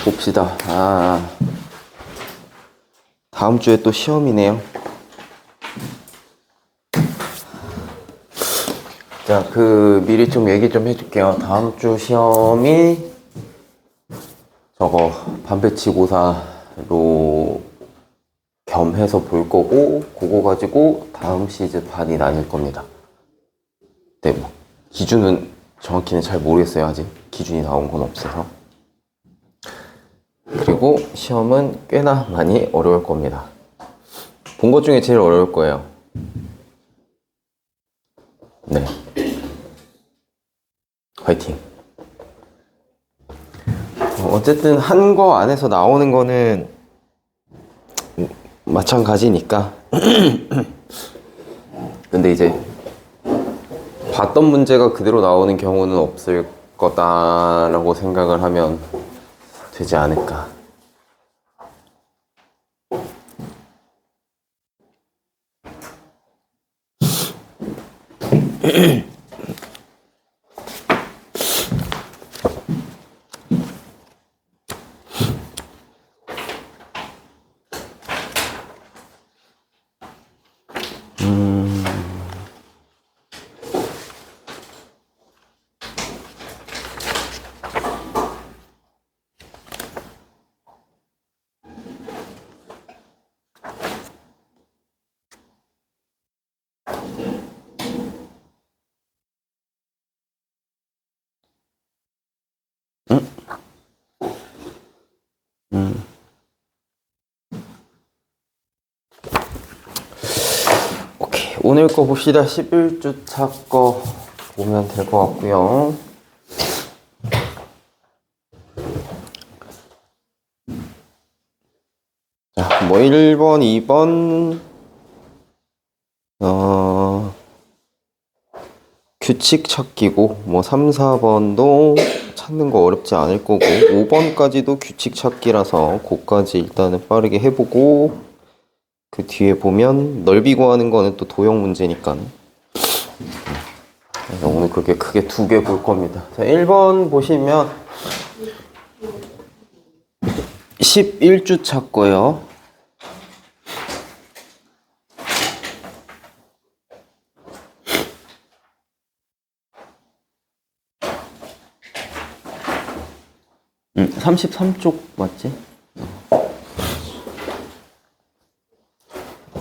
봅시다. 다음 주에 또 시험이네요. 자, 미리 좀 얘기 좀 해줄게요. 다음 주 시험이 저거 반배치고사로 겸해서 볼 거고, 그거 가지고 다음 시즌 반이 나뉠 겁니다. 네, 뭐 기준은 정확히는 잘 모르겠어요. 아직 기준이 나온 건 없어서. 그리고 시험은 꽤나 많이 어려울 겁니다. 본 것 중에 제일 어려울 거예요. 네, 화이팅. 어쨌든 한 거 안에서 나오는 거는 마찬가지니까. 근데 이제 봤던 문제가 그대로 나오는 경우는 없을 거다라고 생각을 하면 되지 않을까. 오케이, 오늘 거 봅시다. 11주차 거 보면 될 것 같고요. 자, 뭐 1번, 2번 규칙 찾기고, 뭐 3, 4번도 찾는 거 어렵지 않을 거고, 5번까지도 규칙 찾기라서 그거까지 일단은 빠르게 해보고, 그 뒤에 보면 넓이 구하는 거는 또 도형 문제니까. 그래서 오늘 그렇게 크게 두 개 볼 겁니다. 자, 1번 보시면 11주차 거요. 응, 33쪽 맞지?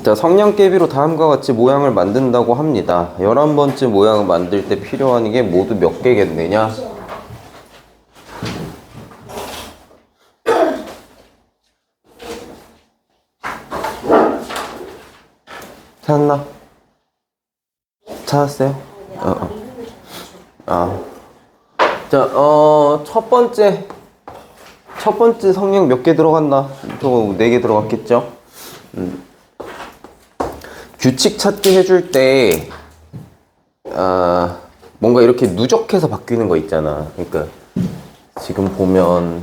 자, 성냥개비로 다음과 같이 모양을 만든다고 합니다. 11번째 모양을 만들 때 필요한 게 모두 몇 개겠느냐? 찾았나? 찾았어요? 자, 첫 번째 성냥 몇 개 들어갔나? 또 4개 들어갔겠죠? 규칙 찾기 해줄 때, 뭔가 이렇게 누적해서 바뀌는 거 있잖아. 그러니까, 지금 보면,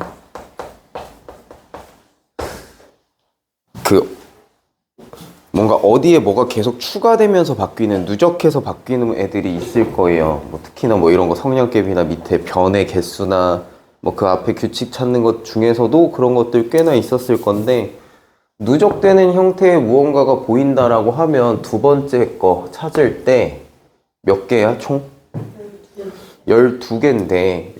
뭔가 어디에 뭐가 계속 추가되면서 바뀌는, 누적해서 바뀌는 애들이 있을 거예요. 뭐 특히나 뭐 이런 거 성냥개비나 밑에 변의 개수나, 뭐 그 앞에 규칙 찾는 것 중에서도 그런 것들 꽤나 있었을 건데, 누적되는 형태의 무언가가 보인다라고 하면 두 번째 거 찾을 때 몇 개야, 총? 12개인데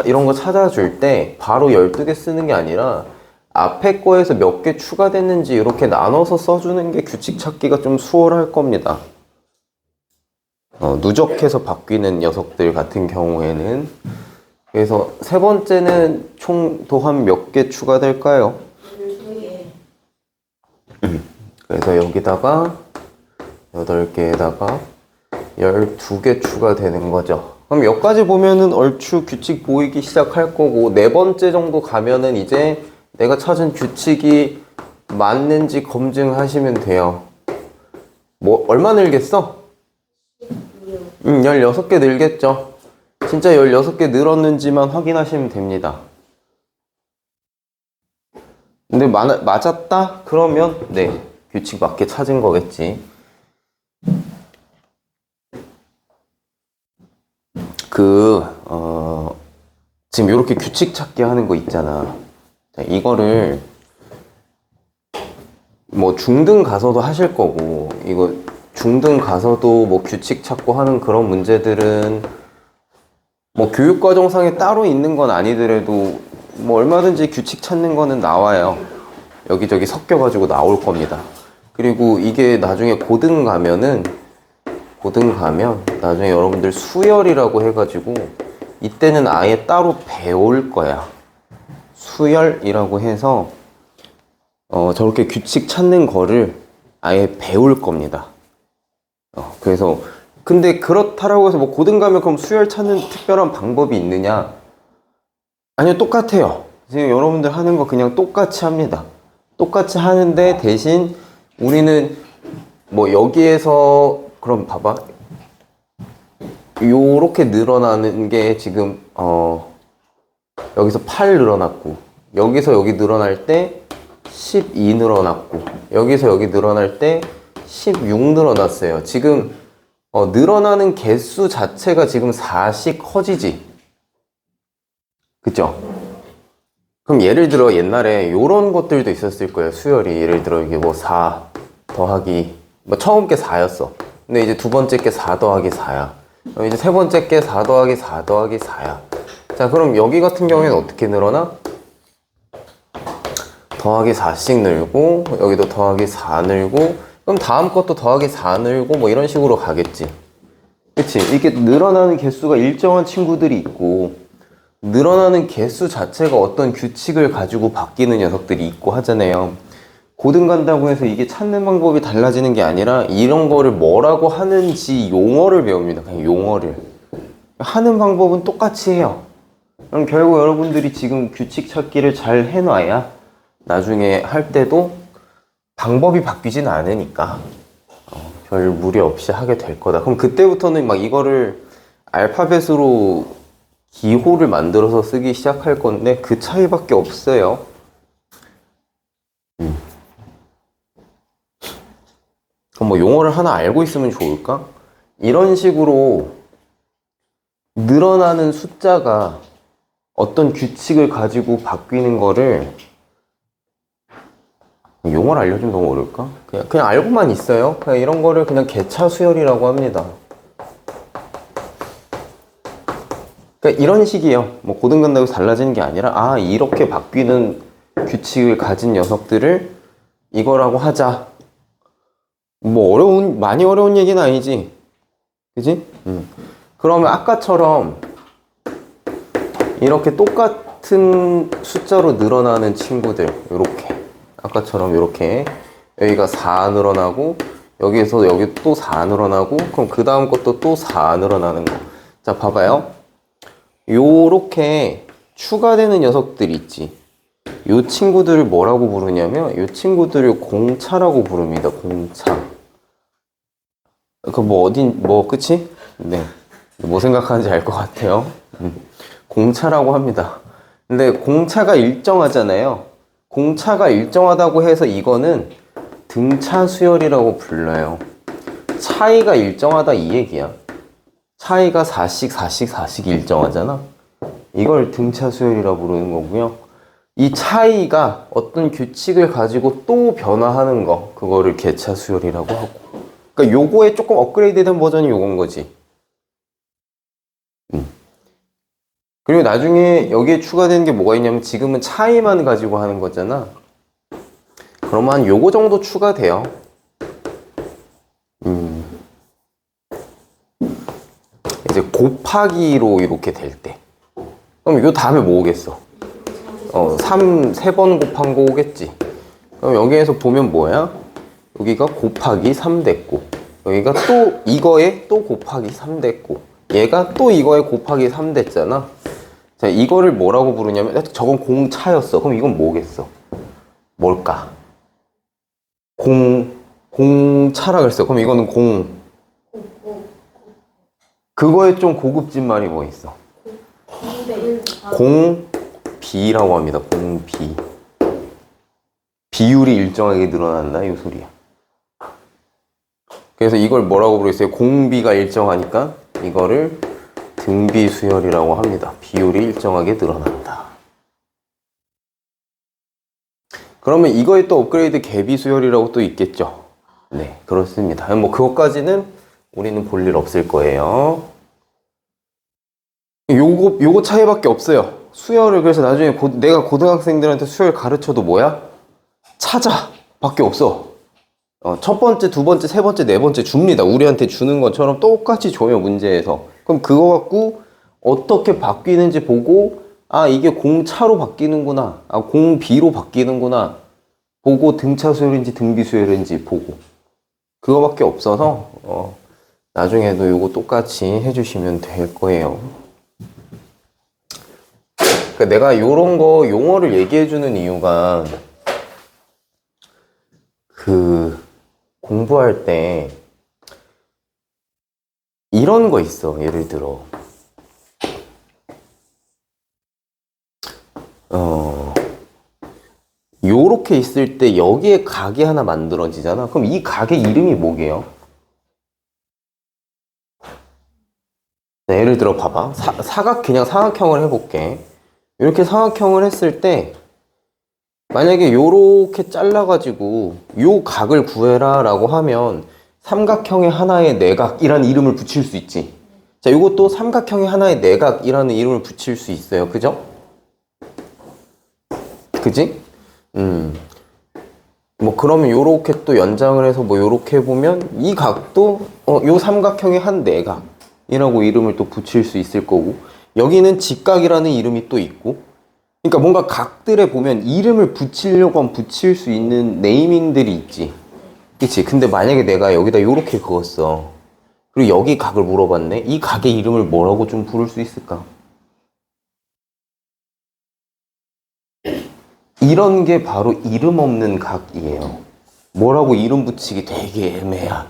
이런 거 찾아줄 때 바로 12개 쓰는 게 아니라 앞에 거에서 몇 개 추가됐는지 이렇게 나눠서 써주는 게 규칙 찾기가 좀 수월할 겁니다. 누적해서 바뀌는 녀석들 같은 경우에는 그래서 세 번째는 총 도합 몇 개 추가될까요? 12개. 그래서 여기다가 8개에다가 12개 추가되는 거죠. 그럼 여기까지 보면은 얼추 규칙 보이기 시작할 거고, 네 번째 정도 가면은 이제 내가 찾은 규칙이 맞는지 검증하시면 돼요. 뭐 얼마 늘겠어? 16개 늘겠죠. 진짜 16개 늘었는지만 확인하시면 됩니다. 근데 맞았다? 그러면 네, 규칙 맞게 찾은 거겠지. 지금 이렇게 규칙 찾기 하는 거 있잖아. 자, 이거를 뭐 중등 가서도 하실 거고, 이거 중등 가서도 뭐 규칙 찾고 하는 그런 문제들은 뭐 교육과정상에 따로 있는 건 아니더라도 뭐 얼마든지 규칙 찾는 거는 나와요. 여기저기 섞여가지고 나올 겁니다. 그리고 이게 나중에 고등 가면 나중에 여러분들 수열이라고 해가지고 이때는 아예 따로 배울 거야. 수열이라고 해서 저렇게 규칙 찾는 거를 아예 배울 겁니다. 그래서 근데 그렇다라고 해서 뭐 고등 가면 그럼 수열 찾는 특별한 방법이 있느냐? 아니요, 똑같아요. 지금 여러분들 하는 거 그냥 똑같이 합니다. 똑같이 하는데 대신 우리는 뭐 여기에서 그럼 봐봐. 요렇게 늘어나는 게 지금 여기서 8 늘어났고, 여기서 여기 늘어날 때 12 늘어났고, 여기서 여기 늘어날 때 16 늘어났어요. 지금 늘어나는 개수 자체가 지금 4씩 커지지. 그쵸? 그럼 예를 들어 옛날에 요런 것들도 있었을 거예요. 수열이. 예를 들어 이게 뭐 4 더하기, 뭐 처음 게 4였어. 근데 이제 두 번째 게 4 더하기 4야. 이제 세 번째 게 4 더하기 4 더하기 4야. 자, 그럼 여기 같은 경우에는 어떻게 늘어나? 더하기 4씩 늘고, 여기도 더하기 4 늘고, 그럼 다음 것도 더하기 4 늘고, 뭐 이런 식으로 가겠지. 그치? 이렇게 늘어나는 개수가 일정한 친구들이 있고, 늘어나는 개수 자체가 어떤 규칙을 가지고 바뀌는 녀석들이 있고 하잖아요. 고등 간다고 해서 이게 찾는 방법이 달라지는 게 아니라 이런 거를 뭐라고 하는지 용어를 배웁니다. 그냥 용어를. 하는 방법은 똑같이 해요. 그럼 결국 여러분들이 지금 규칙 찾기를 잘 해놔야 나중에 할 때도 방법이 바뀌진 않으니까 별 무리 없이 하게 될 거다. 그럼 그때부터는 막 이거를 알파벳으로 기호를 만들어서 쓰기 시작할 건데 그 차이밖에 없어요. 그럼 뭐 용어를 하나 알고 있으면 좋을까? 이런 식으로 늘어나는 숫자가 어떤 규칙을 가지고 바뀌는 거를 용어를 알려주면 너무 어려울까? 그냥 알고만 있어요. 그냥 이런 거를 그냥 개차 수열이라고 합니다. 그러니까 이런 식이에요. 뭐 고등 간다고 해서 달라지는 게 아니라 이렇게 바뀌는 규칙을 가진 녀석들을 이거라고 하자. 뭐 많이 어려운 얘기는 아니지. 그지? 그러면 아까처럼 이렇게 똑같은 숫자로 늘어나는 친구들, 요렇게. 아까처럼 요렇게. 여기가 4 늘어나고, 여기에서 여기 또 4 늘어나고, 그럼 그 다음 것도 또 4 늘어나는 거. 자, 봐봐요. 요렇게 추가되는 녀석들 있지. 요 친구들을 뭐라고 부르냐면, 요 친구들을 공차라고 부릅니다. 공차. 그치? 네. 뭐 생각하는지 알 것 같아요. 공차라고 합니다. 근데 공차가 일정하잖아요. 공차가 일정하다고 해서 이거는 등차 수열이라고 불러요. 차이가 일정하다 이 얘기야. 차이가 4씩 일정하잖아. 이걸 등차 수열이라고 부르는 거고요. 이 차이가 어떤 규칙을 가지고 또 변화하는 거, 그거를 개차 수열이라고 하고. 그러니까 요거에 조금 업그레이드된 버전이 요건 거지. 그리고 나중에 여기에 추가되는 게 뭐가 있냐면 지금은 차이만 가지고 하는 거잖아. 그러면 요거 정도 추가돼요. 이제 곱하기로 이렇게 될 때. 그럼 요 다음에 뭐 오겠어? 3번 곱한 거 오겠지. 그럼 여기에서 보면 뭐야? 여기가 곱하기 3 됐고, 여기가 또 이거에 또 곱하기 3 됐고, 얘가 또 이거에 곱하기 3 됐잖아. 자, 이거를 뭐라고 부르냐면, 저건 공차였어. 그럼 이건 뭐겠어? 뭘까? 공차라 그랬어. 그럼 이거는 그거에 좀 고급진 말이 뭐 있어? 공비라고 합니다. 공비. 비율이 일정하게 늘어난다 이 소리야. 그래서 이걸 뭐라고 부르겠어요? 공비가 일정하니까 이거를 등비수열이라고 합니다. 비율이 일정하게 늘어난다. 그러면 이거에 또 업그레이드 개비수열이라고 또 있겠죠? 네, 그렇습니다. 뭐 그것까지는 우리는 볼 일 없을 거예요. 요거 차이밖에 없어요. 수열을 그래서 나중에 내가 고등학생들한테 수열 가르쳐도 뭐야? 찾아! 밖에 없어. 첫 번째, 두 번째, 세 번째, 네 번째 줍니다. 우리한테 주는 것처럼 똑같이 줘요, 문제에서. 그럼 그거 갖고 어떻게 바뀌는지 보고, 아, 이게 공차로 바뀌는구나. 아, 공비로 바뀌는구나. 보고 등차 수열인지 등비 수열인지 보고. 그거밖에 없어서, 나중에도 요거 똑같이 해주시면 될 거예요. 그러니까 내가 요런 거 용어를 얘기해주는 이유가, 공부할 때 이런 거 있어. 예를 들어 요렇게 있을 때 여기에 각이 하나 만들어지잖아. 그럼 이 각의 이름이 뭐게요? 예를 들어 봐봐. 그냥 사각형을 해볼게. 이렇게 사각형을 했을 때 만약에 요렇게 잘라가지고 요 각을 구해라 라고 하면 삼각형의 하나의 내각이라는 이름을 붙일 수 있지. 자, 요것도 삼각형의 하나의 내각이라는 이름을 붙일 수 있어요. 그죠? 그지? 뭐 그러면 요렇게 또 연장을 해서 뭐 요렇게 해보면 이 각도 요 삼각형의 한 내각이라고 이름을 또 붙일 수 있을 거고, 여기는 직각이라는 이름이 또 있고, 그러니까 뭔가 각들에 보면 이름을 붙이려고 하면 붙일 수 있는 네이밍들이 있지. 그치? 근데 만약에 내가 여기다 요렇게 그었어. 그리고 여기 각을 물어봤네? 이 각의 이름을 뭐라고 좀 부를 수 있을까? 이런 게 바로 이름 없는 각이에요. 뭐라고 이름 붙이기 되게 애매한.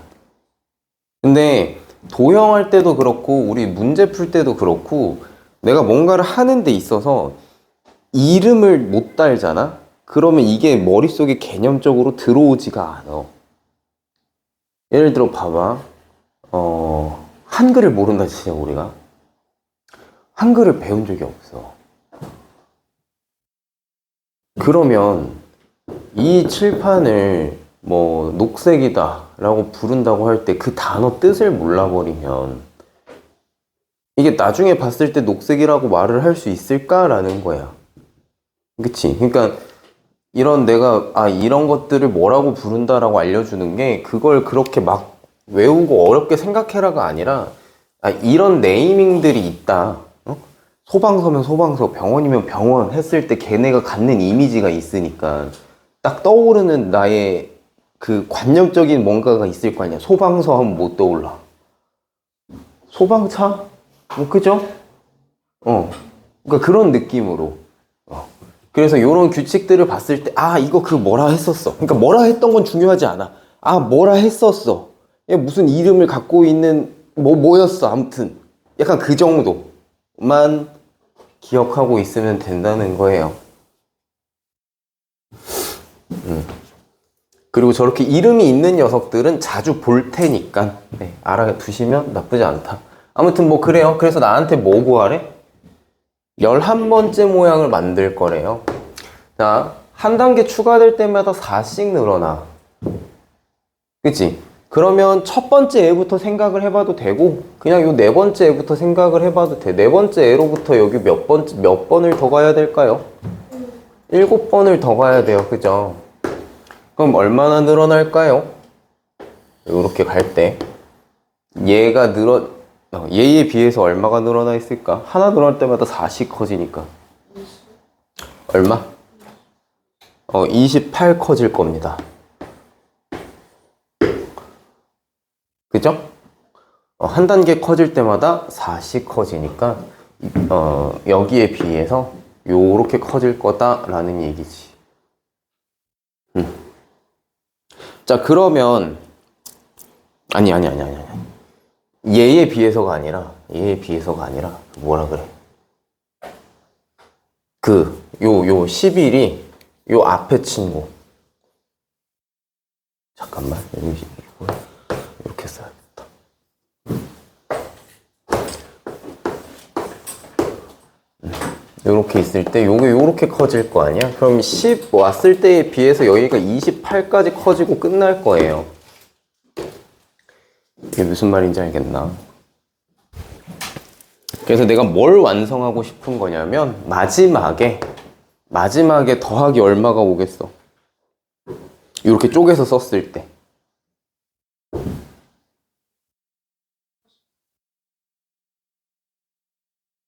근데 도형할 때도 그렇고 우리 문제 풀 때도 그렇고 내가 뭔가를 하는 데 있어서 이름을 못 달잖아? 그러면 이게 머릿속에 개념적으로 들어오지가 않아. 예를 들어 봐봐. 한글을 모른다 치자 우리가. 한글을 배운 적이 없어. 그러면 이 칠판을 뭐 녹색이다 라고 부른다고 할 때 그 단어 뜻을 몰라버리면 이게 나중에 봤을 때 녹색이라고 말을 할 수 있을까라는 거야. 그치? 그러니까 내가 이런 것들을 뭐라고 부른다라고 알려주는 게 그걸 그렇게 막 외우고 어렵게 생각해라가 아니라 이런 네이밍들이 있다. 소방서면 소방서, 병원이면 병원 했을 때 걔네가 갖는 이미지가 있으니까 딱 떠오르는 나의 그 관념적인 뭔가가 있을 거 아니야. 소방서 하면 못 떠올라. 소방차? 그죠? 그러니까 그런 느낌으로. 그래서 이런 규칙들을 봤을 때, 이거 뭐라 했었어. 그러니까 뭐라 했던 건 중요하지 않아. 뭐라 했었어. 무슨 이름을 갖고 있는, 뭐였어. 아무튼. 약간 그 정도만 기억하고 있으면 된다는 거예요. 그리고 저렇게 이름이 있는 녀석들은 자주 볼 테니까, 네, 알아두시면 나쁘지 않다. 아무튼 뭐 그래요. 그래서 나한테 뭐 구하래? 11번째 모양을 만들 거래요. 자, 한 단계 추가될 때마다 4씩 늘어나. 그치? 그러면 첫 번째 애부터 생각을 해봐도 되고, 그냥 요 네 번째 애부터 생각을 해봐도 돼. 네 번째 애로부터 여기 몇 번을 더 가야 될까요? 7번을 더 가야 돼요. 그죠? 그럼 얼마나 늘어날까요? 요렇게 갈 때. 얘가 얘에 비해서 얼마가 늘어나 있을까? 하나 늘어날 때마다 4씩 커지니까. 얼마? 28 커질 겁니다. 그죠? 한 단계 커질 때마다 4씩 커지니까 여기에 비해서 요렇게 커질 거다라는 얘기지. 자, 그러면 아니. 얘에 비해서가 아니라 뭐라 그래? 요 11이 요 앞에 친구. 잠깐만. 이렇게 써야겠다. 요렇게 있을 때 요게 요렇게 커질 거 아니야? 그럼 10 왔을 때에 비해서 여기가 28까지 커지고 끝날 거예요. 이게 무슨 말인지 알겠나? 그래서 내가 뭘 완성하고 싶은 거냐면 마지막에 더하기 얼마가 오겠어? 이렇게 쪼개서 썼을 때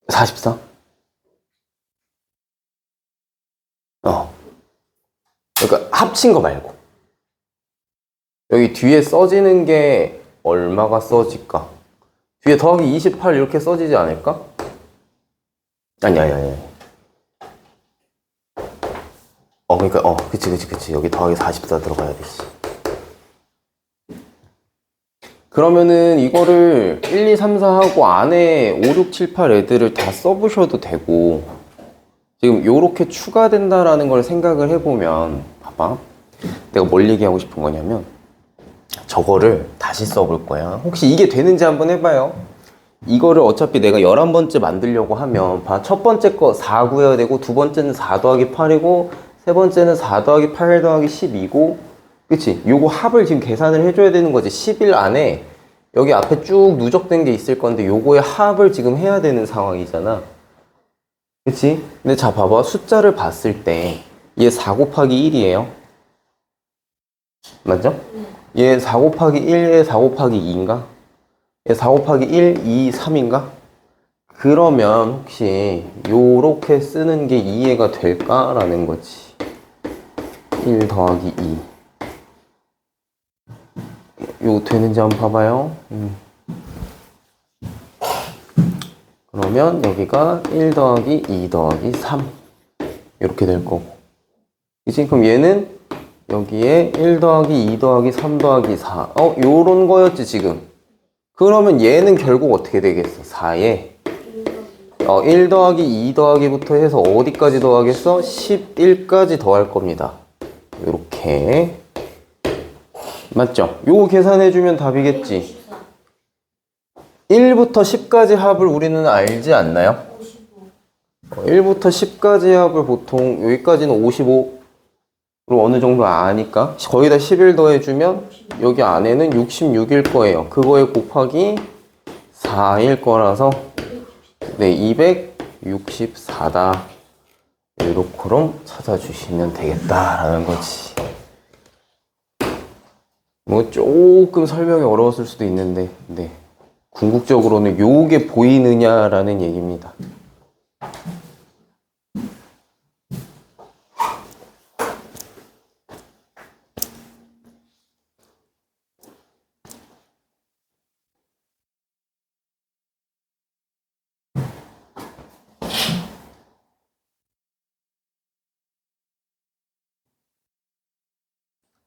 44? 그러니까 합친 거 말고 여기 뒤에 써지는 게 얼마가 써질까? 뒤에 더하기 28 이렇게 써지지 않을까? 아니. 그러니까 그치. 여기 더하기 44 들어가야 되지. 그러면은 이거를 1, 2, 3, 4 하고 안에 5, 6, 7, 8 애들을 다 써보셔도 되고 지금 요렇게 추가된다라는 걸 생각을 해보면 봐봐. 내가 뭘 얘기하고 싶은 거냐면 저거를 다시 써볼 거야. 혹시 이게 되는지 한번 해봐요. 이거를 어차피 내가 11번째 만들려고 하면 첫 번째 거 4 구해야 되고 두 번째는 4 더하기 8이고 세 번째는 4 더하기 8 더하기 12고 그치? 요거 합을 지금 계산을 해줘야 되는 거지. 11 안에 여기 앞에 쭉 누적된 게 있을 건데 요거의 합을 지금 해야 되는 상황이잖아. 그치? 근데 자 봐봐. 숫자를 봤을 때 얘 4 곱하기 1이에요. 맞죠? 얘 4 곱하기 1, 얘 4 곱하기 2인가? 얘 4 곱하기 1, 2, 3인가? 그러면 혹시 요렇게 쓰는 게 이해가 될까라는 거지. 1 더하기 2. 요 되는지 한번 봐봐요. 그러면 여기가 1 더하기 2 더하기 3 이렇게 될 거고. 이제 그럼 얘는 여기에 1 더하기 2 더하기 3 더하기 4 요런 거였지 지금. 그러면 얘는 결국 어떻게 되겠어? 4에 1 더하기 2 더하기부터 해서 어디까지 더하겠어? 11까지 더할 겁니다. 요렇게 맞죠? 요거 계산해주면 답이겠지. 1부터 10까지 합을 우리는 알지 않나요? 1부터 10까지 합을 보통 여기까지는 55로 어느 정도 아니까 거의 다 11 더해주면 여기 안에는 66일 거예요. 그거에 곱하기 4일 거라서 네, 264다. 이렇게 찾아주시면 되겠다라는 거지. 뭐 조금 설명이 어려웠을 수도 있는데 네. 궁극적으로는 요게 보이느냐라는 얘기입니다.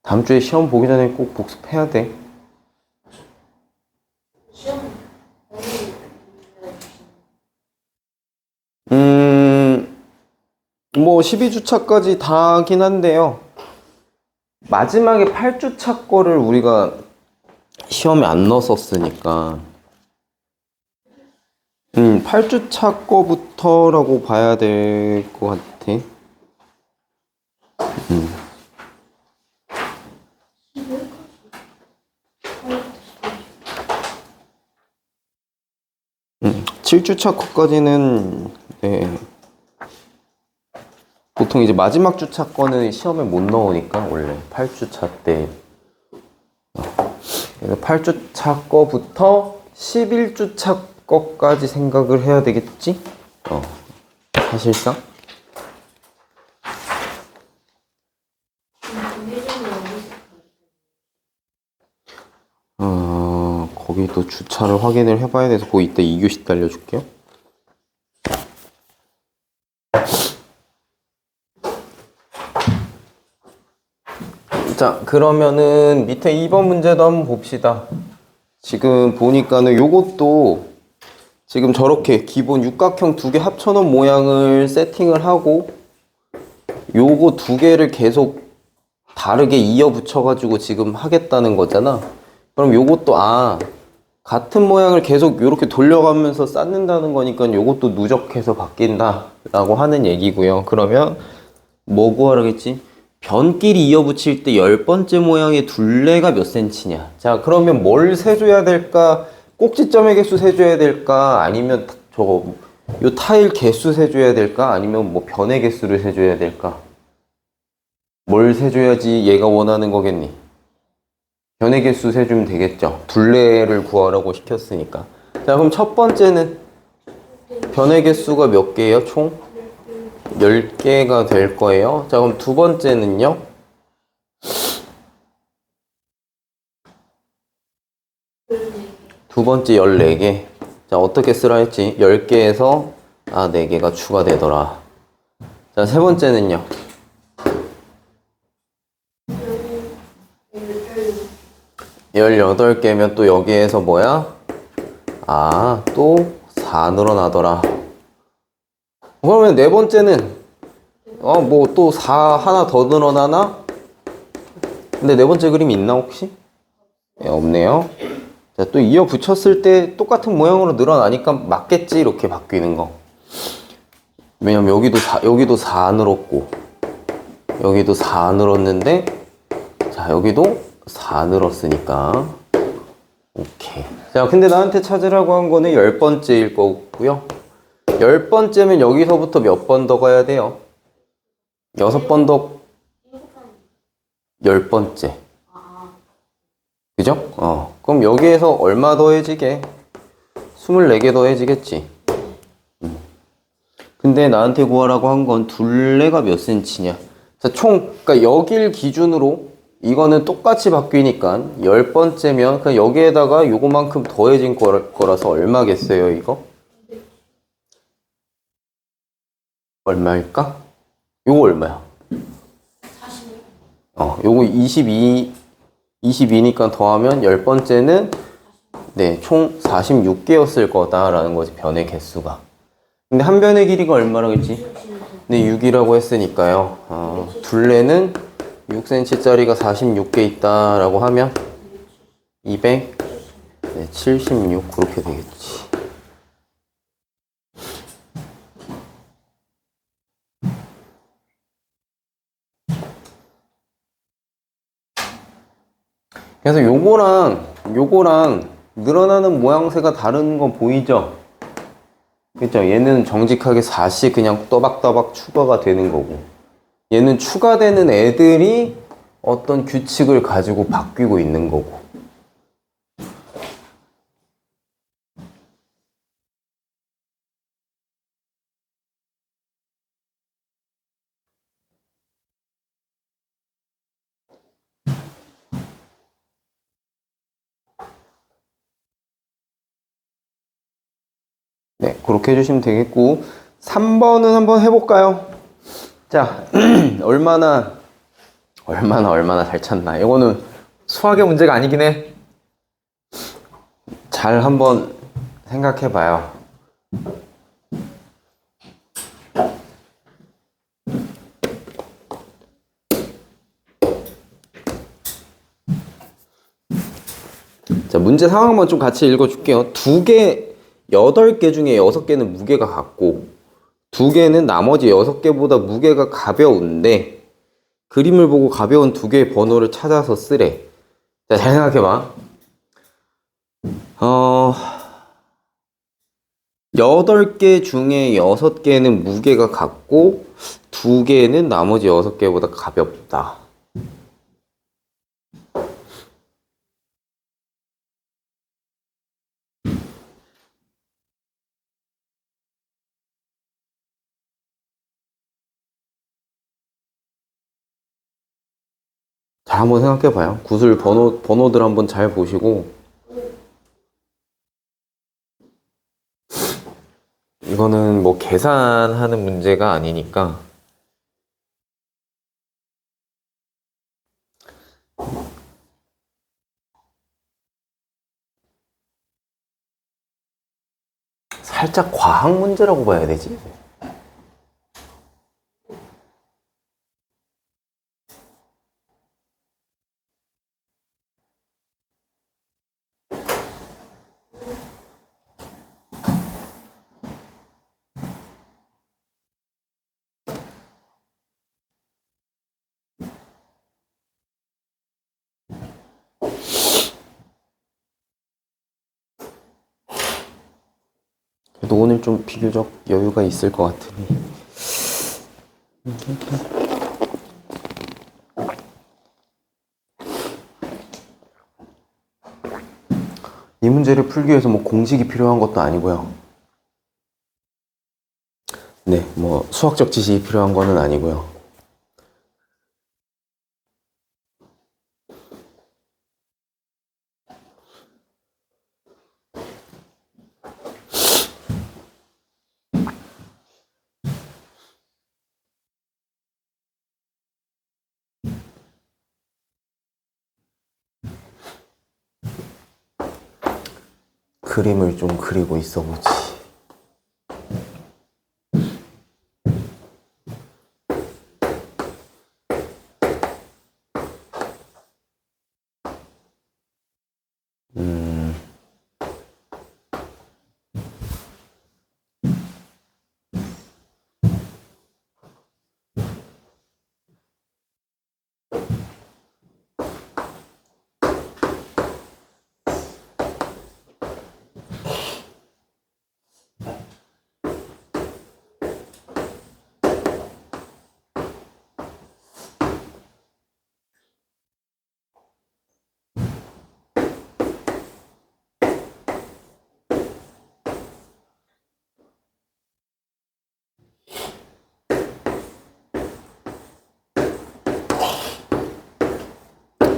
다음 주에 시험 보기 전에 꼭 복습해야 돼. 뭐 12주차까지 다 하긴 한데요. 마지막에 8주차 거를 우리가 시험에 안 넣었으니까 8주차 거부터라고 봐야 될 것 같아. 음. 7주차 거까지는 네. 보통 이제 마지막 주차 거는 시험에 못 넣으니까 원래 8주차 때 그래서 8주차 거부터 11주차 거까지 생각을 해야 되겠지? 사실상. 거기도 주차를 확인을 해봐야 돼서 거기 이따 2교시 때 알려줄게요. 자, 그러면은 밑에 2번 문제도 한번 봅시다. 지금 보니까는 요것도 지금 저렇게 기본 육각형 두 개 합쳐놓은 모양을 세팅을 하고 요거 두 개를 계속 다르게 이어 붙여가지고 지금 하겠다는 거잖아. 그럼 요것도 같은 모양을 계속 이렇게 돌려가면서 쌓는다는 거니까 요것도 누적해서 바뀐다 라고 하는 얘기고요. 그러면 뭐 구하라겠지? 변끼리 이어 붙일 때 10번째 모양의 둘레가 몇 cm냐. 자, 그러면 뭘 세줘야 될까? 꼭지점의 개수 세줘야 될까? 아니면 요 타일 개수 세줘야 될까? 아니면 뭐 변의 개수를 세줘야 될까? 뭘 세줘야지 얘가 원하는 거겠니? 변의 개수 세주면 되겠죠. 둘레를 구하라고 시켰으니까. 자, 그럼 첫 번째는 변의 개수가 몇 개예요? 총 10개가 될 거예요. 자, 그럼 두 번째는요? 두 번째 14개. 자, 어떻게 쓰라 했지? 10개에서 4개가 추가되더라. 자, 세 번째는요? 18개면 또 여기에서 뭐야? 또 4 늘어나더라. 그러면 네 번째는 뭐 또 4 하나 더 늘어나나? 근데 네 번째 그림 있나 혹시? 네, 없네요. 자, 또 이어 붙였을 때 똑같은 모양으로 늘어나니까 맞겠지, 이렇게 바뀌는 거. 왜냐면 여기도 4 늘었고 여기도 4 늘었는데, 자, 여기도 4 늘었으니까 오케이. 자, 근데 나한테 찾으라고 한 거는 10번째일 거고요. 10번째면 여기서부터 몇 번 더 가야 돼요? 6번 더. 10번째. 그죠? 그럼 여기에서 얼마 더해지게? 24개 더해지겠지. 근데 나한테 구하라고 한 건 둘레가 몇 cm냐. 자, 그러니까 여길 기준으로 이거는 똑같이 바뀌니까 10번째면 그냥 여기에다가 요거만큼 더해진 거라서 얼마겠어요, 이거? 얼마일까? 요거 얼마야? 40. 요거 22니까 더하면 10번째는 총 46개였을 거다라는 거지, 변의 개수가. 근데 한 변의 길이가 얼마라겠지? 6이라고 했으니까요. 둘레는 6cm짜리가 46개 있다라고 하면 276 그렇게 되겠지. 그래서 요거랑 늘어나는 모양새가 다른 건 보이죠? 그죠? 얘는 정직하게 4씩 그냥 또박또박 추가가 되는 거고, 얘는 추가되는 애들이 어떤 규칙을 가지고 바뀌고 있는 거고. 네, 그렇게 해주시면 되겠고, 3번은 한번 해볼까요? 자, 얼마나 잘 찾나. 이거는 수학의 문제가 아니긴 해. 잘 한번 생각해봐요. 자, 문제 상황만 좀 같이 읽어줄게요. 8개 중에 6개는 무게가 같고 2개는 나머지 6개보다 무게가 가벼운데 그림을 보고 가벼운 2개의 번호를 찾아서 쓰래. 자, 잘 생각해봐. 8개 중에 6개는 무게가 같고 2개는 나머지 6개보다 가볍다. 자, 한번 생각해봐요. 구술 번호들 한번 잘 보시고. 이거는 뭐 계산하는 문제가 아니니까. 살짝 과학 문제라고 봐야 되지? 그래도 오늘 좀 비교적 여유가 있을 것 같으니. 이 문제를 풀기 위해서 뭐 공식이 필요한 것도 아니고요. 네, 뭐 수학적 지식이 필요한 거는 아니고요. 그림을 좀 그리고 있어 보지.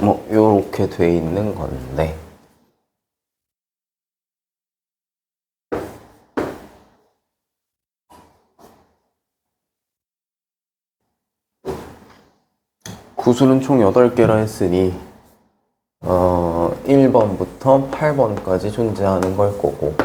뭐 요렇게 돼 있는 건데. 구슬은 총 8개라 했으니 1번부터 8번까지 존재하는 걸 거고.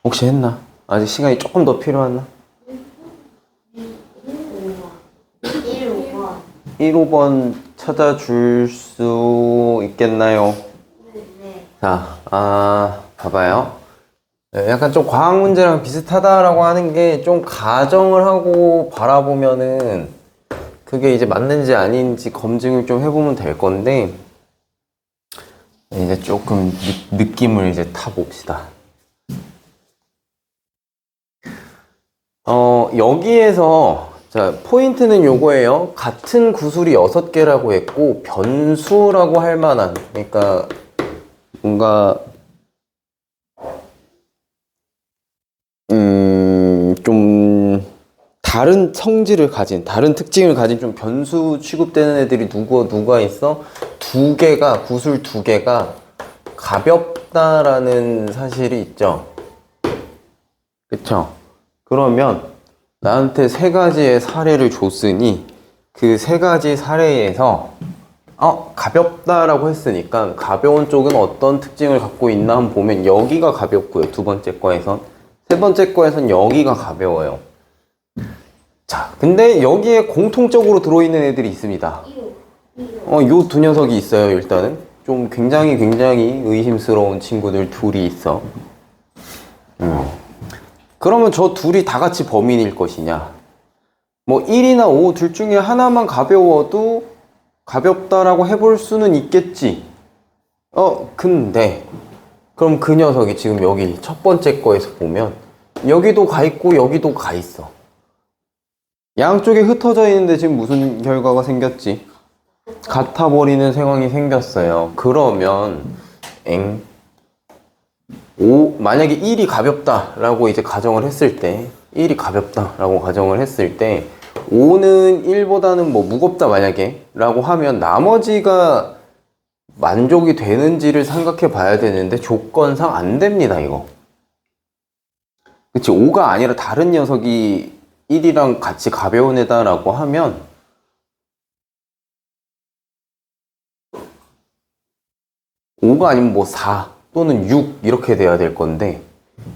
혹시 했나? 아직 시간이 조금 더 필요하나? 1, 5번 찾아줄 수 있겠나요? 자, 봐봐요. 약간 좀 과학 문제랑 비슷하다라고 하는 게 좀 가정을 하고 바라보면은 그게 이제 맞는지 아닌지 검증을 좀 해보면 될 건데, 이제 조금 느낌을 이제 타봅시다. 여기에서 자, 포인트는 요거예요. 같은 구술이 6개라고 했고 변수라고 할 만한, 그러니까 뭔가 좀 다른 성질을 가진, 다른 특징을 가진 좀 변수 취급되는 애들이 누가 있어? 구술 2개가 가볍다라는 사실이 있죠. 그쵸? 그러면 나한테 3가지의 사례를 줬으니 그 3가지 사례에서 가볍다라고 했으니까 가벼운 쪽은 어떤 특징을 갖고 있나 한번 보면 여기가 가볍고요. 2번째 거에선. 3번째 거에선 여기가 가벼워요. 자, 근데 여기에 공통적으로 들어있는 애들이 있습니다. 요 2 녀석이 있어요. 일단은 좀 굉장히 의심스러운 친구들 둘이 있어. 그러면 저 둘이 다 같이 범인일 것이냐? 뭐 1이나 5 둘 중에 하나만 가벼워도 가볍다라고 해볼 수는 있겠지. 근데 그럼 그 녀석이 지금 여기 첫 번째 거에서 보면 여기도 가 있고 여기도 가 있어. 양쪽에 흩어져 있는데 지금 무슨 결과가 생겼지? 같아 버리는 상황이 생겼어요. 그러면 만약에 1이 가볍다라고 이제 가정을 했을 때 1이 가볍다라고 가정을 했을 때 5는 1보다는 뭐 무겁다 만약에 라고 하면 나머지가 만족이 되는지를 생각해 봐야 되는데 조건상 안 됩니다 이거. 그치, 5가 아니라 다른 녀석이 1이랑 같이 가벼운 애다라고 하면 5가 아니면 뭐 4 또는 6 이렇게 돼야 될 건데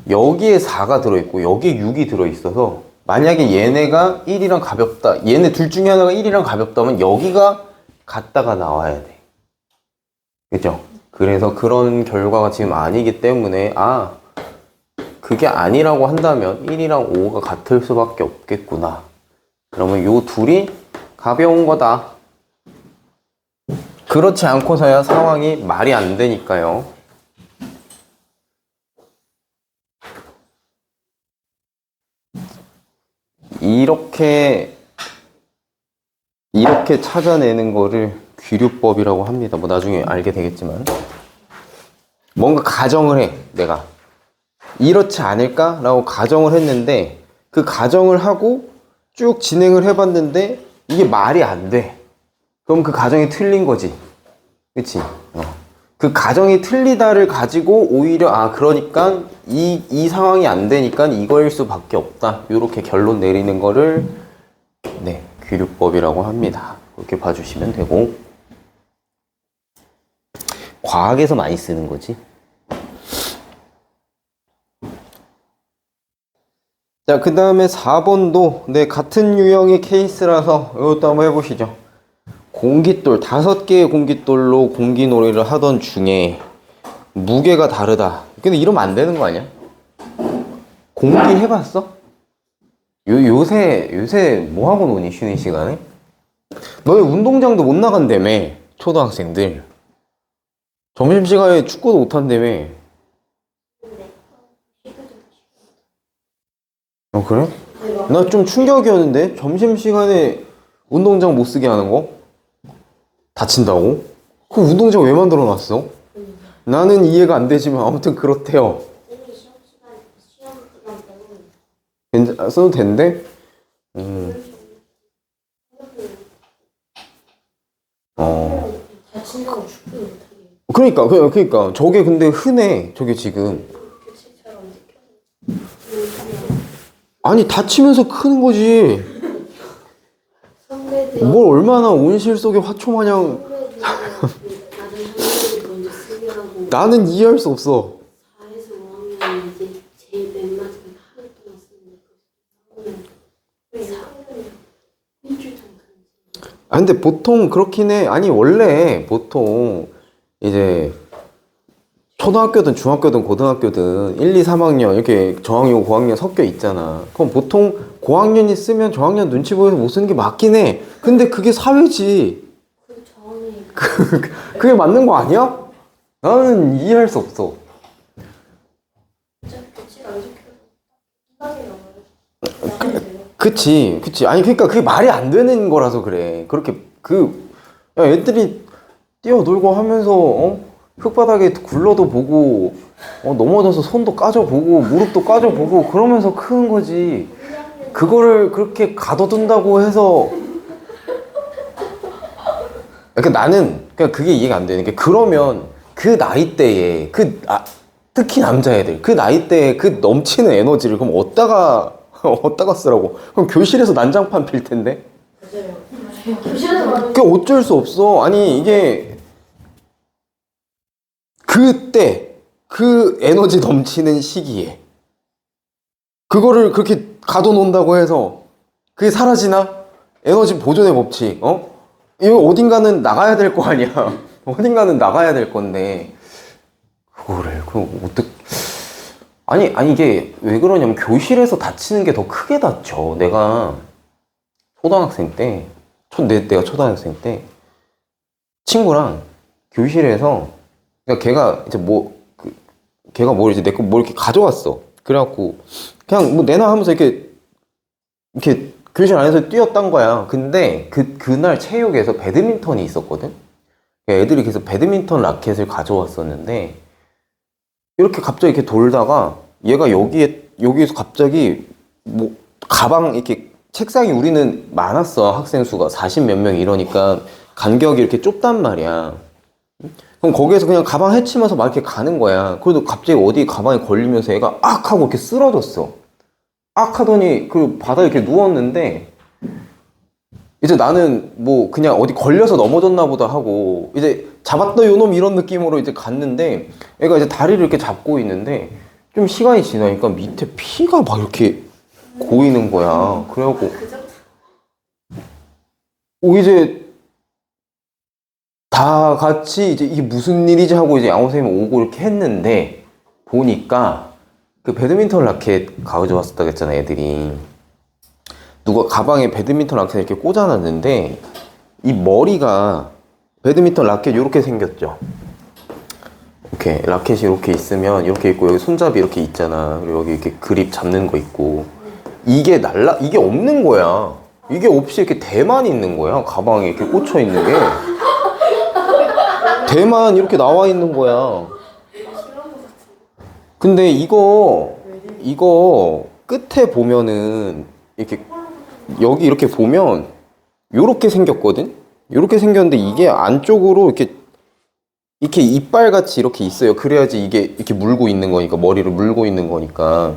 여기에 4가 들어있고 여기에 6이 들어있어서 만약에 얘네가 1이랑 가볍다, 얘네 둘 중에 하나가 1이랑 가볍다면 여기가 같다가 나와야 돼. 그죠? 그래서 그런 결과가 지금 아니기 때문에 그게 아니라고 한다면 1이랑 5가 같을 수밖에 없겠구나. 그러면 요 둘이 가벼운 거다. 그렇지 않고서야 상황이 말이 안 되니까요. 이렇게 찾아내는 거를 귀류법이라고 합니다. 뭐 나중에 알게 되겠지만 뭔가 가정을 해. 내가 이렇지 않을까? 라고 가정을 했는데 그 가정을 하고 쭉 진행을 해봤는데 이게 말이 안 돼. 그럼 그 가정이 틀린 거지. 그치? 그 가정이 틀리다를 가지고 오히려 그러니까 이 상황이 안 되니까 이거일 수밖에 없다. 이렇게 결론 내리는 거를 귀류법이라고 합니다. 그렇게 봐주시면 되고 과학에서 많이 쓰는 거지. 자, 그 다음에 4번도 같은 유형의 케이스라서 이것도 한번 해보시죠. 공깃돌 5개의 공깃돌로 공기놀이를 하던 중에 무게가 다르다. 근데 이러면 안 되는 거 아니야? 공기 해봤어? 요새 뭐 하고 노니 쉬는 시간에? 너희 운동장도 못 나간다며. 초등학생들 점심시간에 축구도 못 한다며. 그래? 나 좀 충격이었는데 점심시간에 운동장 못 쓰게 하는 거? 다친다고? 그 운동장 왜 만들어 놨어? 나는 이해가 안 되지만 아무튼 그렇대요. 써도 된대? 다친다고 축구 못하게. 그러니까 저게 근데 흔해. 저게 지금 아니 다치면서 크는 거지. 선배들 뭘 얼마나 온실 속의 화초 마냥. 다른 선배들이 먼저 쓰게 하고 나는 이해할 수 없어. 4에서 5학년 이제 제일 맨 마지막에 하루 동안 쓰는데 그 4학년 일주일 동안 쓰는지. 근데 보통 그렇긴 해. 아니 원래 보통 이제 초등학교든 중학교든 고등학교든 1, 2, 3학년 이렇게 저학년, 고학년 섞여 있잖아. 그럼 보통 고학년이 쓰면 저학년 눈치 보여서 못 쓰는 게 맞긴 해. 근데 그게 사회지. 그 저항이 그게 맞는 거 아니야? 나는 이해할 수 없어. 진짜 규칙 안 지켜도 끝나게 나와요. 그치. 아니 그러니까 그게 말이 안 되는 거라서 그래. 그렇게 야, 애들이 뛰어놀고 하면서 흙바닥에 굴러도 보고 넘어져서 손도 까져보고 무릎도 까져보고 그러면서 크는 거지. 그거를 그렇게 가둬둔다고 해서 나는 그게 이해가 안 되는 게 그러면 그 나이대에 특히 남자애들 그 나이대에 그 넘치는 에너지를 그럼 어디다가 쓰라고? 그럼 교실에서 난장판 필 텐데. 맞아요. 교실에서 많은 그게 어쩔 수 없어. 아니 이게 그때 그 에너지 넘치는 시기에 그거를 그렇게 가둬놓는다고 해서 그게 사라지나? 에너지 보존의 법칙, 이거 어딘가는 나가야 될 거 아니야. 어딘가는 나가야 될 건데 그거를 그럼 아니 이게 왜 그러냐면 교실에서 다치는 게 더 크게 다쳐. 내가 초등학생 때 내가 초등학생 때 친구랑 교실에서 그러니까 걔가 이제 걔가 뭘 이제 내 거 뭘 이렇게 가져왔어. 그래갖고 그냥 뭐 내놔 하면서 이렇게 교실 안에서 뛰었던 거야. 근데 그날 체육에서 배드민턴이 있었거든. 애들이 계속 배드민턴 라켓을 가져왔었는데 이렇게 갑자기 이렇게 돌다가 얘가 여기에서 갑자기 뭐 가방 이렇게 책상이 우리는 많았어. 학생 수가 40 몇 명 이러니까 간격이 이렇게 좁단 말이야. 그럼 거기에서 그냥 가방 헤치면서 막 이렇게 가는 거야. 그래도 갑자기 어디 가방에 걸리면서 얘가 악 하고 이렇게 쓰러졌어. 악 하더니 그 바닥에 이렇게 누웠는데 이제 나는 뭐 그냥 어디 걸려서 넘어졌나 보다 하고 이제 잡았다 요놈 이런 느낌으로 이제 갔는데 애가 이제 다리를 이렇게 잡고 있는데 좀 시간이 지나니까 밑에 피가 막 이렇게 고이는 거야. 그래갖고 이제 다 같이 이제 이게 무슨 일이지 하고 이제 양호 선생님이 오고 이렇게 했는데 보니까 그 배드민턴 라켓 가져왔었다고 했잖아 애들이. 누가 가방에 배드민턴 라켓을 이렇게 꽂아놨는데 이 머리가 배드민턴 라켓 이렇게 생겼죠. 이렇게 라켓이 이렇게 있으면 이렇게 있고 여기 손잡이 이렇게 있잖아. 그리고 여기 이렇게 그립 잡는 거 있고 이게 이게 없는 거야. 이게 없이 이렇게 대만 있는 거야. 가방에 이렇게 꽂혀 있는 게 대만 이렇게 나와 있는 거야. 근데 이거 끝에 보면은 이렇게 여기 이렇게 보면 요렇게 생겼거든? 요렇게 생겼는데 이게 안쪽으로 이렇게 이빨 같이 이렇게 있어요. 그래야지 이게 이렇게 물고 있는 거니까, 머리를 물고 있는 거니까.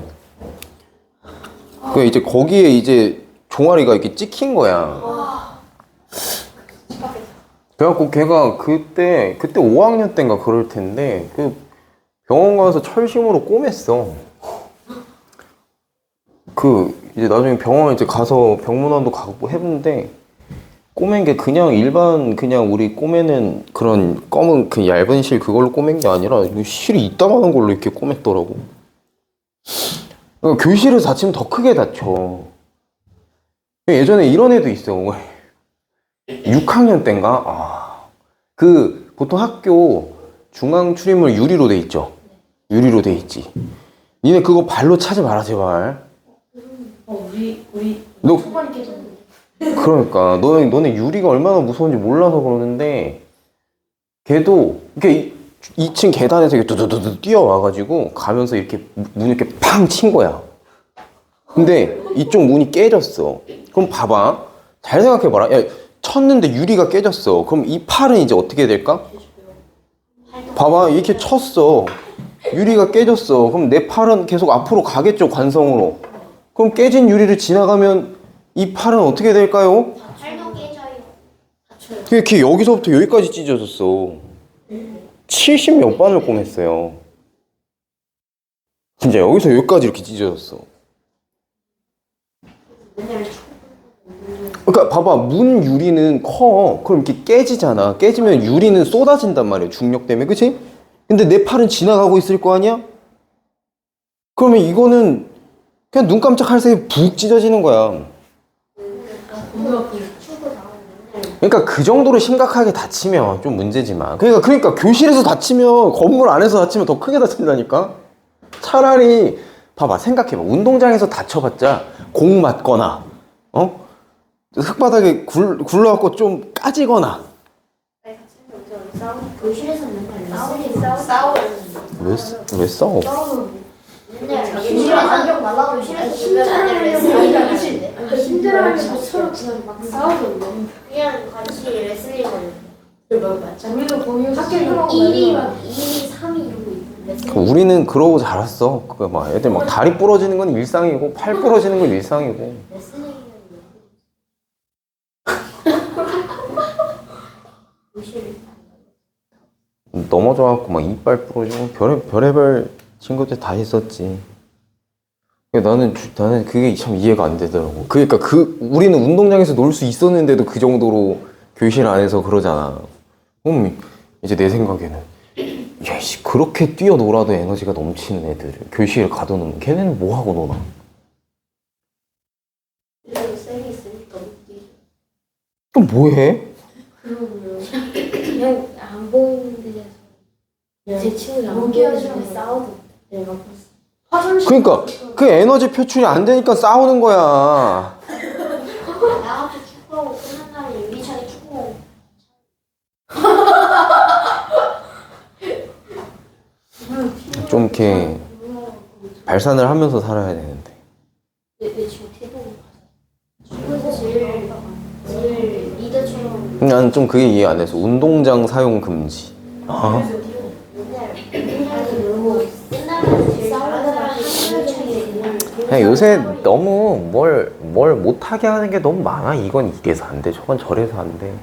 그 이제 거기에 이제 종아리가 이렇게 찍힌 거야. 그래갖고 걔가 그때 5학년 때인가 그럴 텐데 그 병원 가서 철심으로 꼬맸어. 이제 나중에 병원 이제 가서 병문안도 가고 했는데 꼬맨 게 그냥 일반 그냥 우리 꼬매는 그런 검은 그 얇은 실 그걸로 꼬맨 게 아니라 실이 이따만한 걸로 이렇게 꼬맸더라고. 그러니까 교실에서 다치면 더 크게 다쳐. 예전에 이런 애도 있어. 6학년 때인가? 보통 학교 중앙 출입문 유리로 돼 있죠? 유리로 돼 있지. 니네 그거 발로 차지 마라, 제발. 너, 초반에 깨졌는데. 그러니까. 너네 유리가 얼마나 무서운지 몰라서 그러는데, 걔도, 이렇게 2층 계단에서 이렇게 두두두두 뛰어와가지고, 가면서 이렇게 문 이렇게 팡 친 거야. 근데 이쪽 문이 깨졌어. 그럼 봐봐. 잘 생각해봐라. 야, 쳤는데 유리가 깨졌어. 그럼 이 팔은 이제 어떻게 될까? 봐봐. 이렇게 쳤어. 유리가 깨졌어. 그럼 내 팔은 계속 앞으로 가겠죠, 관성으로. 그럼 깨진 유리를 지나가면 이 팔은 어떻게 될까요? 팔도 깨져요. 다쳐요. 이렇게 여기서부터 여기까지 찢어졌어. 70 몇 반을 꼬맸어요. 진짜 여기서 여기까지 이렇게 찢어졌어. 그러니까 봐봐, 문 유리는 커. 그럼 이렇게 깨지잖아. 깨지면 유리는 쏟아진단 말이야, 중력 때문에. 그치? 근데 내 팔은 지나가고 있을 거 아니야? 그러면 이거는 그냥 눈 깜짝할 새에 푹 찢어지는 거야. 그러니까 그 정도로 심각하게 다치면 좀 문제지만. 그러니까 교실에서 다치면, 건물 안에서 다치면 더 크게 다친다니까? 차라리, 봐봐, 생각해봐. 운동장에서 다쳐봤자 공 맞거나, 흙바닥에 굴러갖고 좀 까지거나. 교실에서 맨날 싸워요. 왜 싸워? 맨날 교실에서 안경 말라고 교실에서 힘들어하는데 힘들어하면서 서로 그냥 막 싸우던데. 그냥 같이 레슬링 하는. 우리도 공유 학교 1위 막 2위, 3위 이러고 있는데. 우리는 그러고 자랐어. 막 애들 막 다리 부러지는 건 일상이고, 팔 부러지는 건 일상이고. 레슬링이면 교실 넘어져갖고 막 이빨 부러지고 별의별 친구들 다 있었지. 나는 그게 참 이해가 안 되더라고. 그러니까 우리는 운동장에서 놀 수 있었는데도 그 정도로 교실 안에서 그러잖아. 그럼 이제 내 생각에는 야씨, 그렇게 뛰어놀아도 에너지가 넘치는 애들 교실에 가둬놓으면 걔네는 뭐 하고 노나? 이래도 쌤이 있으니까 웃기죠. 그럼 뭐해? 그냥 안 보이는 데서 제 친구들 안 보이는 데 싸우던데. 내가 화장실. 그러니까 그 에너지 표출이 안 되니까 싸우는 거야. 나가서 축구하고 끝난 다음에 유리창에 축구하고. 좀 이렇게 발산을 하면서 살아야 되는데. 내 지금 태도가 축구에서 제일 리더처럼. 나는 좀 그게 이해 안 돼서 운동장 사용 금지. 어? 그냥 요새 너무 뭘 못하게 하는 게 너무 많아. 이건 이래서 안 돼. 저건 저래서 안 돼.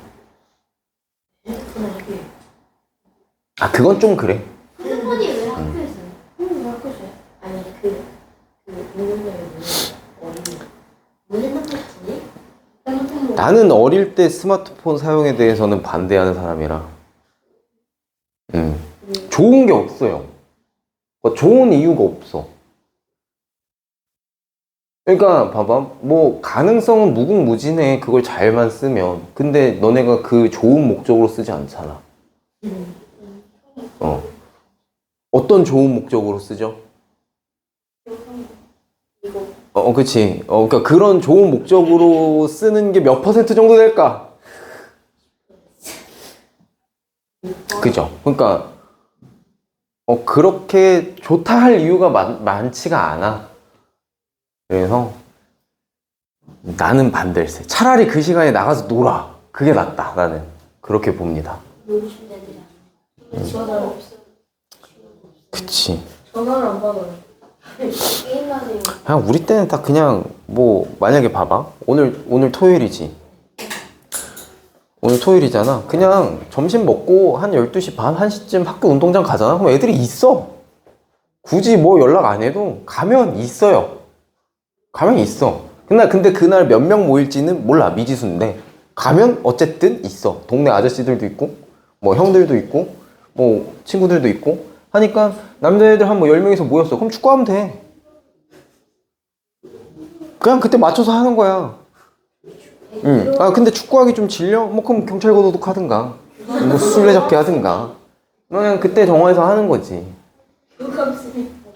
아, 그건 좀 그래. 핸드폰이 왜 학교에서? 학교에서? 아니 왜 핸드폰 쓰니? 핸드폰 나는 어릴 때 스마트폰 사용에 대해서는 반대하는 사람이라. 좋은 게 없어요. 좋은 이유가 없어. 그러니까 봐봐, 뭐 가능성은 무궁무진해. 그걸 잘만 쓰면. 근데 너네가 그 좋은 목적으로 쓰지 않잖아. 어떤 좋은 목적으로 쓰죠? 그치. 그러니까 그런 좋은 목적으로 쓰는 게 몇 퍼센트 정도 될까? 그죠? 그러니까 그렇게 좋다 할 이유가 많지가 않아. 그래서 나는 반댈세. 차라리 그 시간에 나가서 놀아. 그게 낫다. 나는 그렇게 봅니다. 놀고 싶은 애들이 전화를 없어. 그치. 전화를 안 받아요. 게임하세요. 그냥 우리 때는 딱 그냥 뭐 만약에 봐봐. 오늘 토요일이지. 오늘 토요일이잖아. 그냥 점심 먹고 한 12시 반, 1시쯤 학교 운동장 가잖아. 그럼 애들이 있어. 굳이 뭐 연락 안 해도 가면 있어요. 가면 있어. 근데 그날 몇 명 모일지는 몰라. 미지수인데 가면 어쨌든 있어. 동네 아저씨들도 있고 뭐 형들도 있고 뭐 친구들도 있고 하니까 남자애들 한 뭐 10명이서 모였어. 그럼 축구하면 돼. 그냥 그때 맞춰서 하는 거야. 아 근데 축구하기 좀 질려? 뭐 그럼 경찰 도둑 하든가 뭐 술래잡기 하든가 그냥 그때 정해서 하는 거지.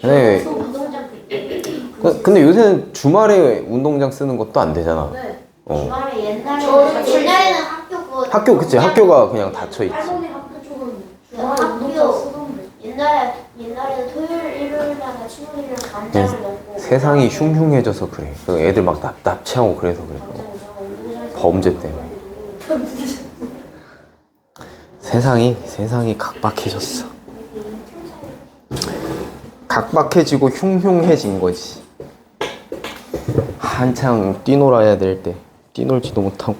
네. 근데 요새는 주말에 운동장 쓰는 것도 안 되잖아. 주말에 옛날에는 학교 그치. 학교가 그냥 닫혀 있지. 할머니 학교 쪽은 학교 옛날에 토요일 일요일마다 친구들이랑 간장을 먹고 세상이 흉흉해져서 그래. 그 애들 막 납치하고 그래서 그래. 범죄 때문에. 세상이 각박해졌어. 각박해지고 흉흉해진 거지. 한창 뛰놀아야 될 때 뛰놀지도 못하고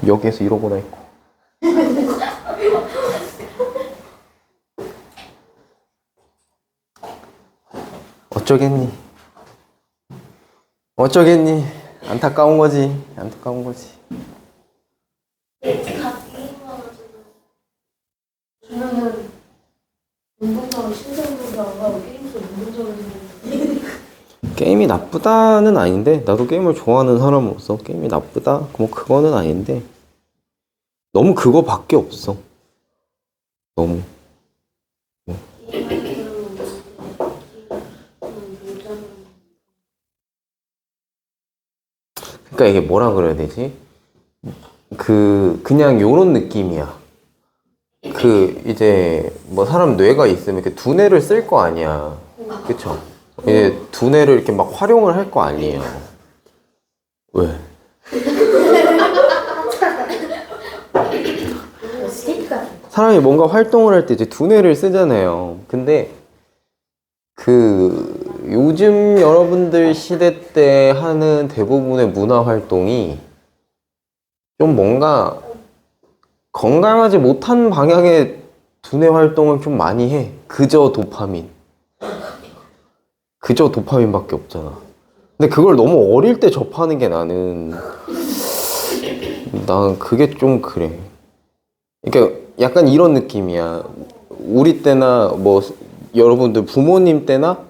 역에서 이러고나 있고. 어쩌겠니? 안타까운 거지. 저는 운동장을 신생들도 안 가고 게임도 운동장을 했는데 게임이 나쁘다는 아닌데 나도 게임을 좋아하는 사람으로서 게임이 나쁘다? 뭐 그거는 아닌데 너무 그거밖에 없어. 너무. 그러니까 이게 뭐라 그래야 되지? 그냥 요런 느낌이야. 이제 뭐 사람 뇌가 있으면 이렇게 두뇌를 쓸 거 아니야. 그쵸? 이제 두뇌를 이렇게 막 활용을 할 거 아니에요. 왜? 사람이 뭔가 활동을 할 때 이제 두뇌를 쓰잖아요. 근데 요즘 여러분들 시대 때 하는 대부분의 문화 활동이 좀 뭔가 건강하지 못한 방향의 두뇌 활동을 좀 많이 해. 그저 도파민밖에 없잖아. 근데 그걸 너무 어릴 때 접하는 게 난 그게 좀 그래. 그러니까 약간 이런 느낌이야. 우리 때나 뭐 여러분들 부모님 때나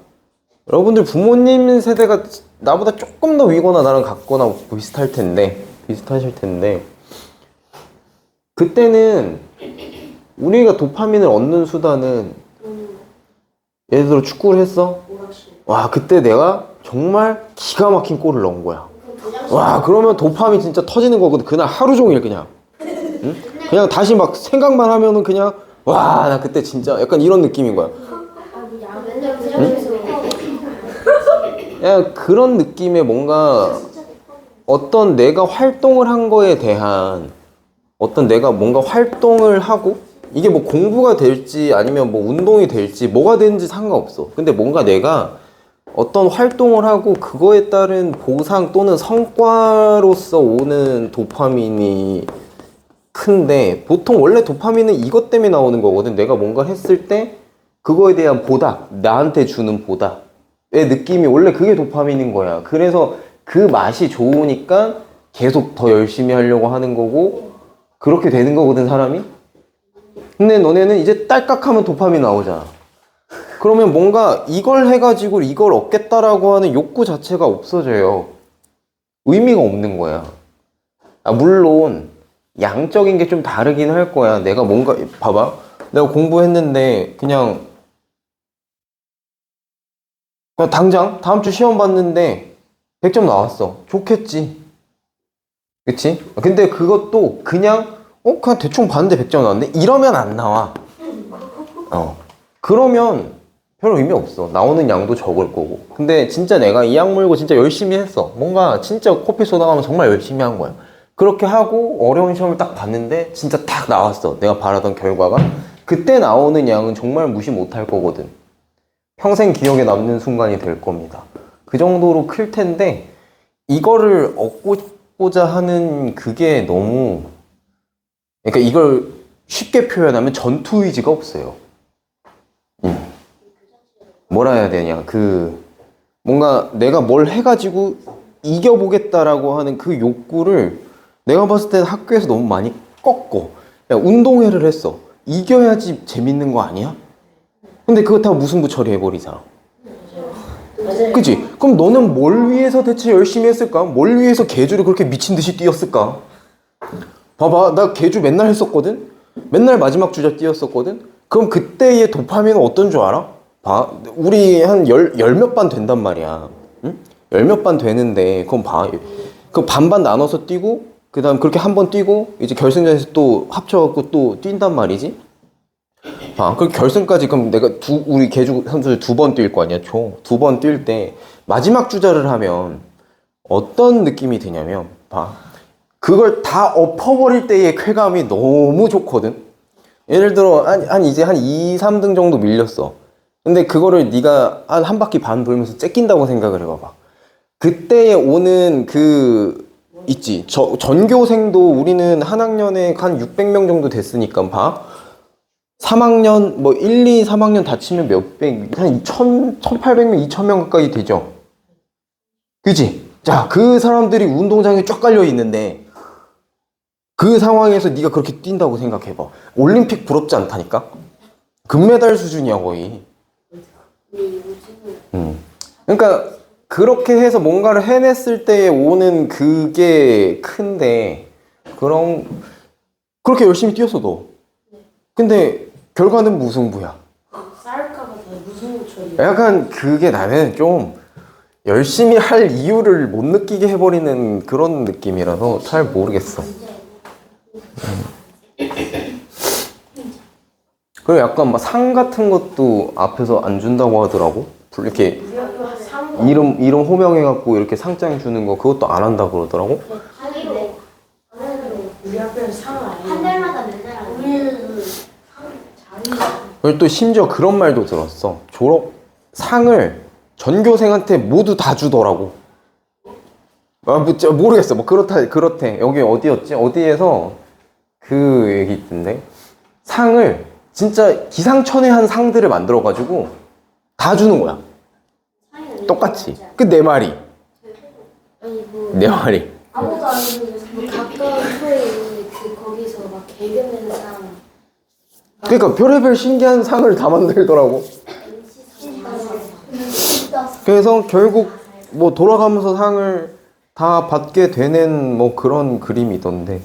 여러분들 부모님 세대가 나보다 조금 더 위거나 나랑 같거나 비슷하실 텐데 그때는 우리가 도파민을 얻는 수단은 예를 들어 축구를 했어. 와, 그때 내가 정말 기가 막힌 골을 넣은 거야. 와, 그러면 도파민 진짜 터지는 거거든. 그날 하루 종일 그냥. 응? 그냥 다시 막 생각만 하면은 그냥 와, 나 그때 진짜 약간 이런 느낌인 거야. 그냥 그런 느낌의 뭔가 어떤 내가 활동을 한 거에 대한 어떤 내가 뭔가 활동을 하고 이게 뭐 공부가 될지 아니면 뭐 운동이 될지 뭐가 되는지 상관없어. 근데 뭔가 내가 어떤 활동을 하고 그거에 따른 보상 또는 성과로서 오는 도파민이 큰데 보통 원래 도파민은 이것 때문에 나오는 거거든. 내가 뭔가 했을 때 그거에 대한 보답, 나한테 주는 보답의 느낌이 원래 그게 도파민인 거야. 그래서 그 맛이 좋으니까 계속 더 열심히 하려고 하는 거고 그렇게 되는 거거든, 사람이. 근데 너네는 이제 딸깍하면 도파민 나오잖아. 그러면 뭔가 이걸 해가지고 이걸 얻겠다라고 하는 욕구 자체가 없어져요. 의미가 없는 거야. 물론 양적인 게 좀 다르긴 할 거야. 내가 뭔가 봐봐. 내가 공부했는데 그냥 당장 다음 주 시험 봤는데 100점 나왔어. 좋겠지. 그치? 근데 그것도 그냥 대충 봤는데 100점 나왔는데 이러면 안 나와. 그러면 별 의미 없어. 나오는 양도 적을 거고. 근데 진짜 내가 이 악물고 진짜 열심히 했어. 뭔가 진짜 코피 쏟아가면 정말 열심히 한 거야. 그렇게 하고 어려운 시험을 딱 봤는데 진짜 딱 나왔어. 내가 바라던 결과가. 그때 나오는 양은 정말 무시 못할 거거든. 평생 기억에 남는 순간이 될 겁니다. 그 정도로 클 텐데 이거를 얻고자 하는 그게 너무, 그러니까 이걸 쉽게 표현하면 전투 의지가 없어요. 뭐라 해야 되냐, 뭔가 내가 뭘 해가지고 이겨보겠다라고 하는 그 욕구를 내가 봤을 때 학교에서 너무 많이 꺾고, 야, 운동회를 했어. 이겨야지 재밌는 거 아니야? 근데 그거 다 무승부 처리해버리잖아. 그치? 그럼 너는 뭘 위해서 대체 열심히 했을까? 뭘 위해서 계주를 그렇게 미친 듯이 뛰었을까? 봐봐, 나 계주 맨날 했었거든? 맨날 마지막 주자 뛰었었거든? 그럼 그때의 도파민은 어떤 줄 알아? 봐, 우리 한 열 몇 반 된단 말이야. 응? 열 몇 반 되는데, 그럼 봐. 그 반반 나눠서 뛰고, 그 다음 그렇게 한 번 뛰고, 이제 결승전에서 또 합쳐갖고 또 뛴단 말이지? 봐, 그 결승까지 그럼 내가 우리 계주 선수들 2번 뛸 거 아니야, 총. 2번 뛸 때, 마지막 주자를 하면 어떤 느낌이 드냐면, 봐. 그걸 다 엎어버릴 때의 쾌감이 너무 좋거든? 예를 들어, 이제 한 2, 3등 정도 밀렸어. 근데 그거를 네가 한 바퀴 반 돌면서 째낀다고 생각을 해봐봐. 그때에 오는 있지. 전교생도 우리는 한 학년에 한 600명 정도 됐으니까 봐. 3학년, 1, 2, 3학년 다 치면 몇백, 한 1800명, 2000명 가까이 되죠. 그치? 자, 그 사람들이 운동장에 쫙 깔려 있는데 그 상황에서 네가 그렇게 뛴다고 생각해봐. 올림픽 부럽지 않다니까? 금메달 수준이야, 거의. 그러니까 그렇게 해서 뭔가를 해냈을 때 오는 그게 큰데 그렇게 열심히 뛰었어 너. 근데 결과는 무승부야. 싸울까봐 더 무슨 소리야? 약간 그게 나는 좀 열심히 할 이유를 못 느끼게 해버리는 그런 느낌이라서 잘 모르겠어. 그리고 약간 막 상 같은 것도 앞에서 안 준다고 하더라고. 이렇게 이름 호명해갖고 이렇게 상장 주는 거 그것도 안 한다 그러더라고. 하기로 우리 학교에서 상을 안 해. 한 달마다 맨날 하는 우리는 상 그리고 또 심지어 그런 말도 들었어. 상을 전교생한테 모두 다 주더라고. 모르겠어. 그렇대. 여기 어디였지? 어디에서 그 얘기 있던데. 상을 진짜 기상천외한 상들을 만들어가지고 다 주는 거야. 똑같이. 그 내 말이. 내 말이. 아무도 안 해주고 가까운 후에 있는 거기서 막 개그맨 상 그러니까 별의별 신기한 상을 다 만들더라고. 그래서 결국 돌아가면서 상을 다 받게 되는 그런 그림이던데.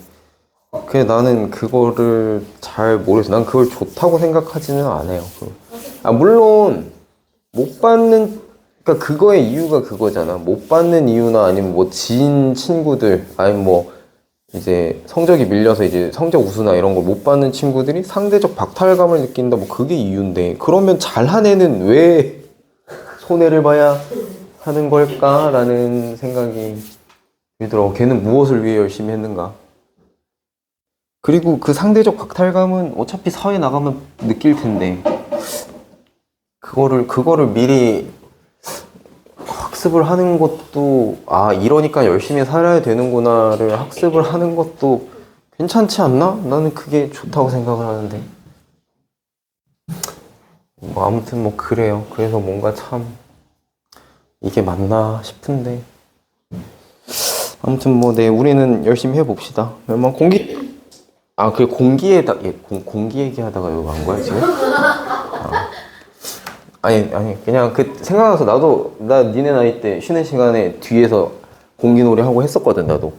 나는 그거를 잘 모르겠어. 난 그걸 좋다고 생각하지는 않아요. 물론 못 받는, 그러니까 그거의 이유가 그거잖아. 못 받는 이유나 아니면 뭐 지인 친구들, 아니면 뭐 이제 성적이 밀려서 이제 성적 우수나 이런 걸 못 받는 친구들이 상대적 박탈감을 느낀다. 뭐 그게 이유인데, 그러면 잘한 애는 왜 손해를 봐야 하는 걸까라는 생각이 들더라고. 걔는 무엇을 위해 열심히 했는가? 그리고 그 상대적 박탈감은 어차피 사회 나가면 느낄 텐데, 그거를 미리 학습을 하는 것도, 아, 이러니까 열심히 살아야 되는구나를 학습을 하는 것도 괜찮지 않나? 나는 그게 좋다고 생각을 하는데. 뭐, 아무튼 뭐, 그래요. 그래서 뭔가 참, 이게 맞나 싶은데. 아무튼 뭐, 네, 우리는 열심히 해봅시다. 뭐, 그 공기에다, 공기 얘기하다가 여기 간 거야, 지금? 아니, 그냥 생각나서 나 니네 나이 때 쉬는 시간에 뒤에서 공기놀이 하고 했었거든, 나도.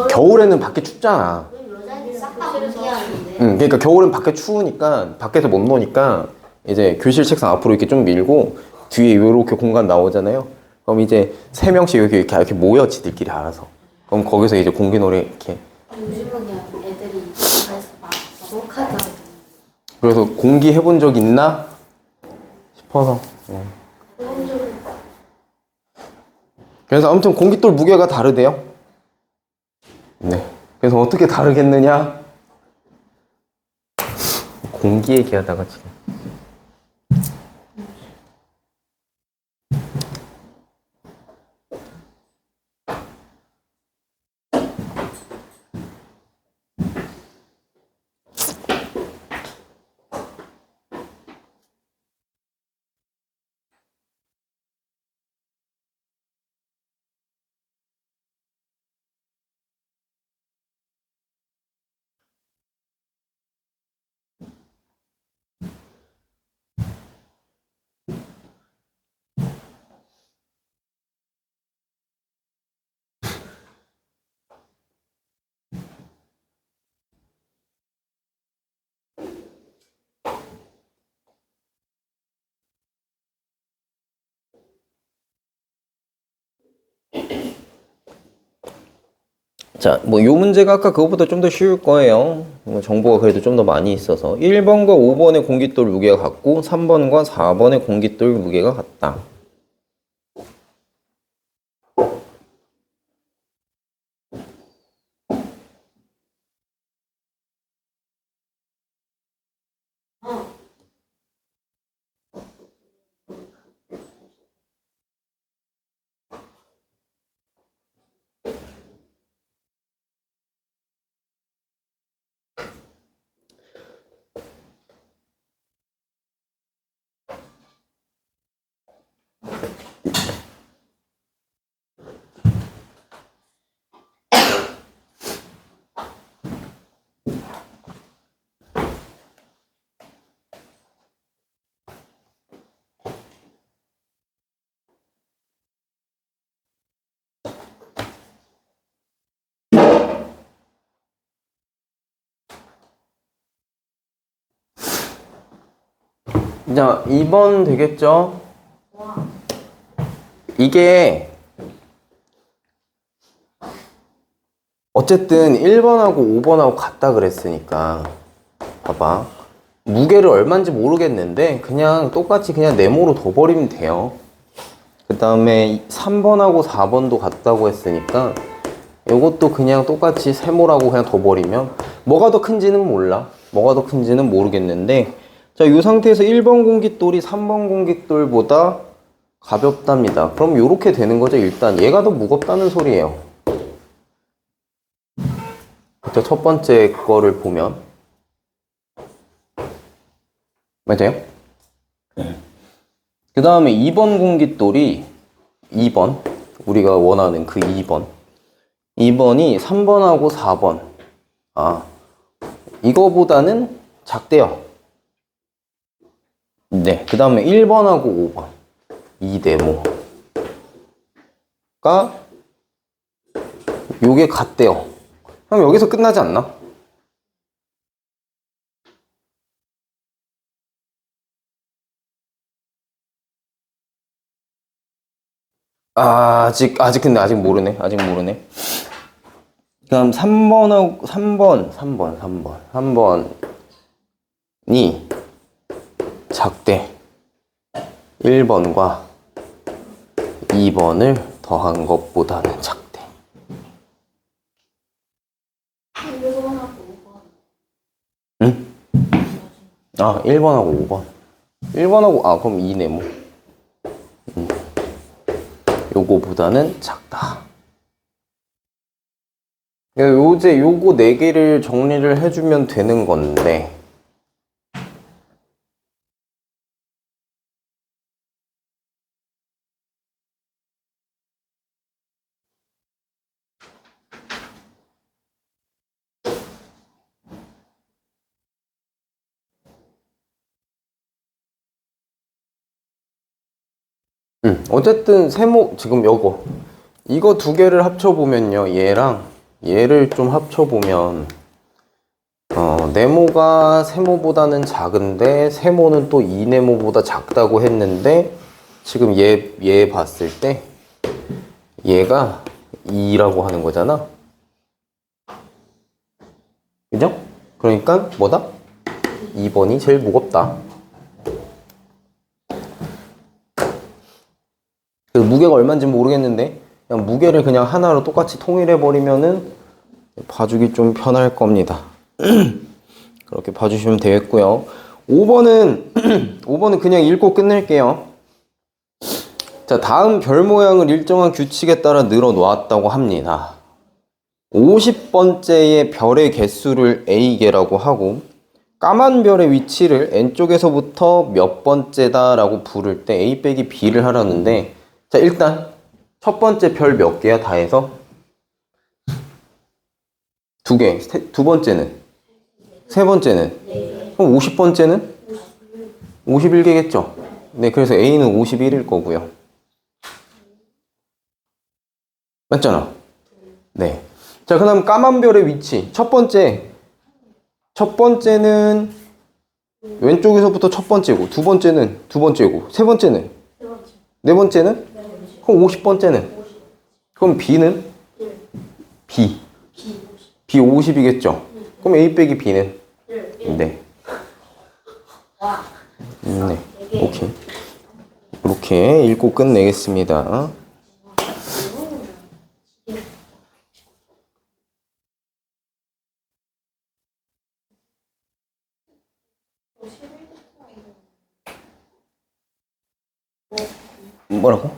겨울에는 밖에 춥잖아. 여자애들 싹다 공개하는데. 그러니까 겨울엔 밖에 추우니까, 밖에서 못 노니까, 이제 교실 책상 앞으로 이렇게 좀 밀고, 뒤에 이렇게 공간 나오잖아요. 그럼 이제 3명씩 이렇게 모여, 지들끼리 알아서. 그럼 거기서 이제 공기놀이 이렇게. 요즘은 그냥 애들이 그래서 막 먹하다. 그래서 공기 해본 적 있나? 싶어서. 그래서 아무튼 공깃돌 무게가 다르대요. 네. 그래서 어떻게 다르겠느냐? 공기 얘기하다가 지금. 자, 뭐 요 문제가 아까 그거보다 좀 더 쉬울 거예요. 정보가 그래도 좀 더 많이 있어서 1번과 5번의 공깃돌 무게가 같고 3번과 4번의 공깃돌 무게가 같다. 자, 2번 되겠죠? 이게 어쨌든 1번하고 5번하고 같다 그랬으니까 봐봐, 무게를 얼마인지 모르겠는데 그냥 똑같이 그냥 네모로 둬버리면 돼요. 그 다음에 3번하고 4번도 같다고 했으니까 이것도 그냥 똑같이 세모라고 그냥 둬버리면, 뭐가 더 큰지는 몰라, 뭐가 더 큰지는 모르겠는데, 자, 이 상태에서 1번 공깃돌이 3번 공깃돌보다 가볍답니다. 그럼 이렇게 되는 거죠. 일단 얘가 더 무겁다는 소리예요. 그쵸? 첫 번째 거를 보면 맞아요? 그 다음에 2번 공깃돌이 2번, 우리가 원하는 그 2번이 3번하고 4번, 이거보다는 작대요. 네, 그 다음에 1번하고 5번 이 네모가 요게 같대요. 그럼 여기서 끝나지 않나? 아직 근데 아직 모르네. 그럼 3번이 작대. 1번과 2번을 더한 것보다는 작대. 1번하고 5번. 1번하고, 그럼 2네모. 요거보다는 작다. 요거 4개를 정리를 해주면 되는 건데, 어쨌든 세모 지금 이거 2개를 합쳐보면요, 얘랑 얘를 좀 합쳐보면 네모가 세모보다는 작은데 세모는 또 2네모보다 작다고 했는데 지금 얘 봤을 때 얘가 2라고 하는 거잖아. 그죠? 그러니까 뭐다? 2번이 제일 무겁다. 그 무게가 얼마인지 모르겠는데 그냥 무게를 그냥 하나로 똑같이 통일해 버리면은 봐주기 좀 편할 겁니다. 그렇게 봐주시면 되겠고요. 5번은 그냥 읽고 끝낼게요. 자, 다음 별 모양을 일정한 규칙에 따라 늘어 놓았다고 합니다. 50번째의 별의 개수를 A개라고 하고 까만 별의 위치를 N쪽에서부터 몇 번째다 라고 부를 때 A 빼기 B를 하라는데, 자, 일단 첫 번째 별 몇 개야 다 해서? 2개. 두 번째는? 세 번째는? 그럼 50번째는? 51개겠죠? 네, 그래서 A는 51일 거고요. 맞잖아? 네. 자, 그다음 까만 별의 위치. 첫 번째는 왼쪽에서부터 첫 번째고, 두 번째는 두 번째고, 세 번째는? 네 번째는? 그럼 50번째는? 그럼 B는? B 50이겠죠? 그럼 A 빼기 B는? 네. 네. 오케이. 이렇게 읽고 끝내겠습니다. 뭐라고?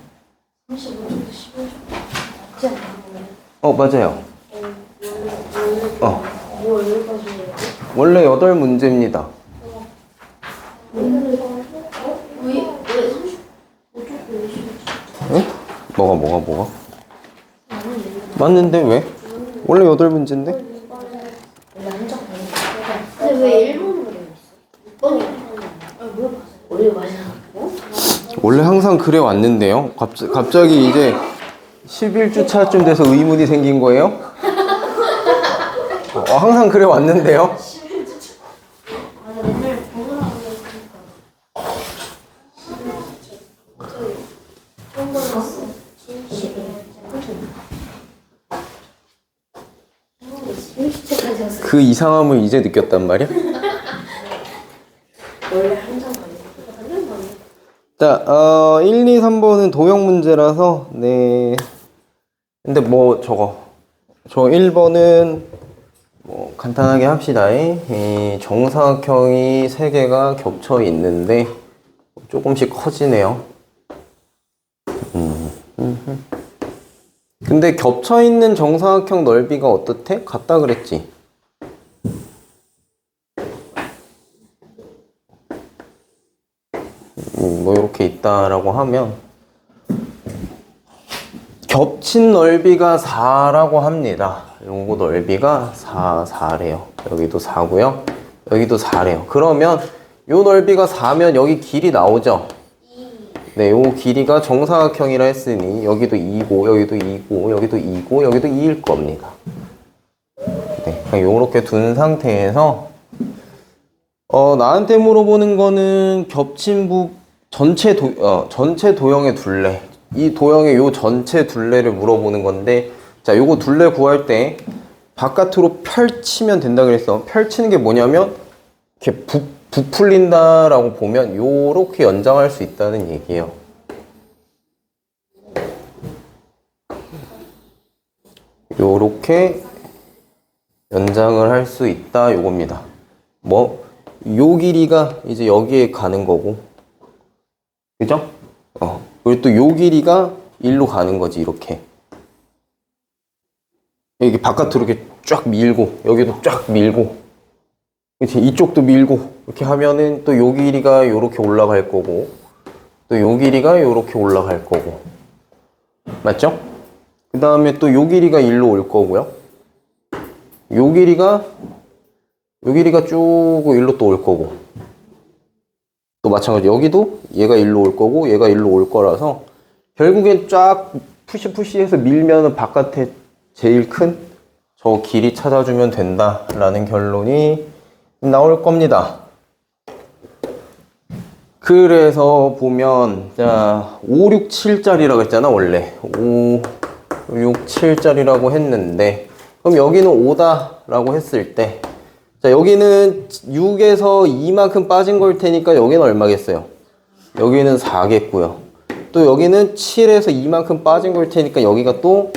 맞아요. 원래 8문제입니다. 응? 뭐가? 맞는데 왜? 원래 8문제인데? 근데 왜 일본어로 있어? 원래 맞아. 원래 항상 그래 왔는데요. 갑자기 이제 11주 차쯤 돼서 의문이 생긴 거예요? 항상 그래 왔는데요. 그 이상함을 이제 느꼈단 말이야? 원래 항상 자, 1, 2, 3번은 도형 문제라서, 네. 근데 저 1번은 간단하게 합시다. 이 정사각형이 3개가 겹쳐 있는데 조금씩 커지네요. 근데 겹쳐 있는 정사각형 넓이가 어떻대? 같다 그랬지? 이렇게 있다라고 하면 겹친 넓이가 4라고 합니다. 요거 넓이가 4래요. 여기도 4고요. 여기도 4래요. 그러면 요 넓이가 4면 여기 길이 나오죠? 네, 요 길이가 정사각형이라 했으니 여기도 2고 여기도 2고 여기도 2고 여기도 2일 겁니다. 네, 그냥 요렇게 둔 상태에서 나한테 물어보는 거는 겹친 전체 도형에 둘래. 이 도형의 요 전체 둘레를 물어보는 건데, 자, 요거 둘레 구할 때 바깥으로 펼치면 된다 그랬어. 펼치는 게 뭐냐면 이렇게 부풀린다라고 보면 요렇게 연장할 수 있다는 얘기예요. 요렇게 연장을 할 수 있다 요겁니다. 뭐 요 길이가 이제 여기에 가는 거고, 그죠? 그리고 또 요 길이가 일로 가는 거지. 이렇게 여기 바깥으로 이렇게 쫙 밀고, 여기도 쫙 밀고, 그치? 이쪽도 밀고, 이렇게 하면은 또 요 길이가 요렇게 올라갈 거고, 또 요 길이가 요렇게 올라갈 거고, 맞죠? 그 다음에 또 요 길이가 일로 올 거고요. 요 길이가 쭉 일로 또 올 거고, 또 마찬가지 여기도 얘가 일로 올 거고 얘가 일로 올 거라서 결국엔 쫙 푸시해서 밀면은 바깥에 제일 큰 저 길이 찾아주면 된다라는 결론이 나올 겁니다. 그래서 보면 자 5, 6, 7짜리라고 했잖아. 원래 5, 6, 7짜리라고 했는데, 그럼 여기는 5다라고 했을 때, 자 여기는 6에서 2만큼 빠진 걸 테니까 여기는 얼마겠어요? 여기는 4겠고요. 또 여기는 7에서 2만큼 빠진 걸 테니까 여기가 또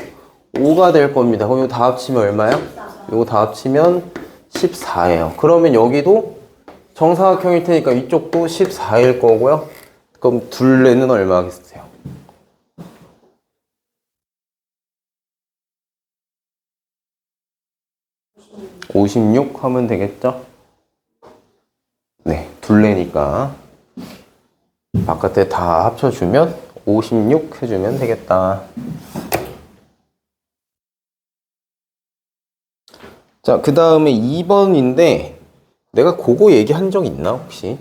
5가 될 겁니다. 그럼 이거 다 합치면 얼마야? 이거 다 합치면 14예요. 그러면 여기도 정사각형일 테니까 이쪽도 14일 거고요. 그럼 둘레는 얼마겠어요? 56 하면 되겠죠? 네, 둘레니까 바깥에 다 합쳐주면 56 해주면 되겠다. 자, 그 다음에 2번인데 내가 그거 얘기한 적 있나 혹시?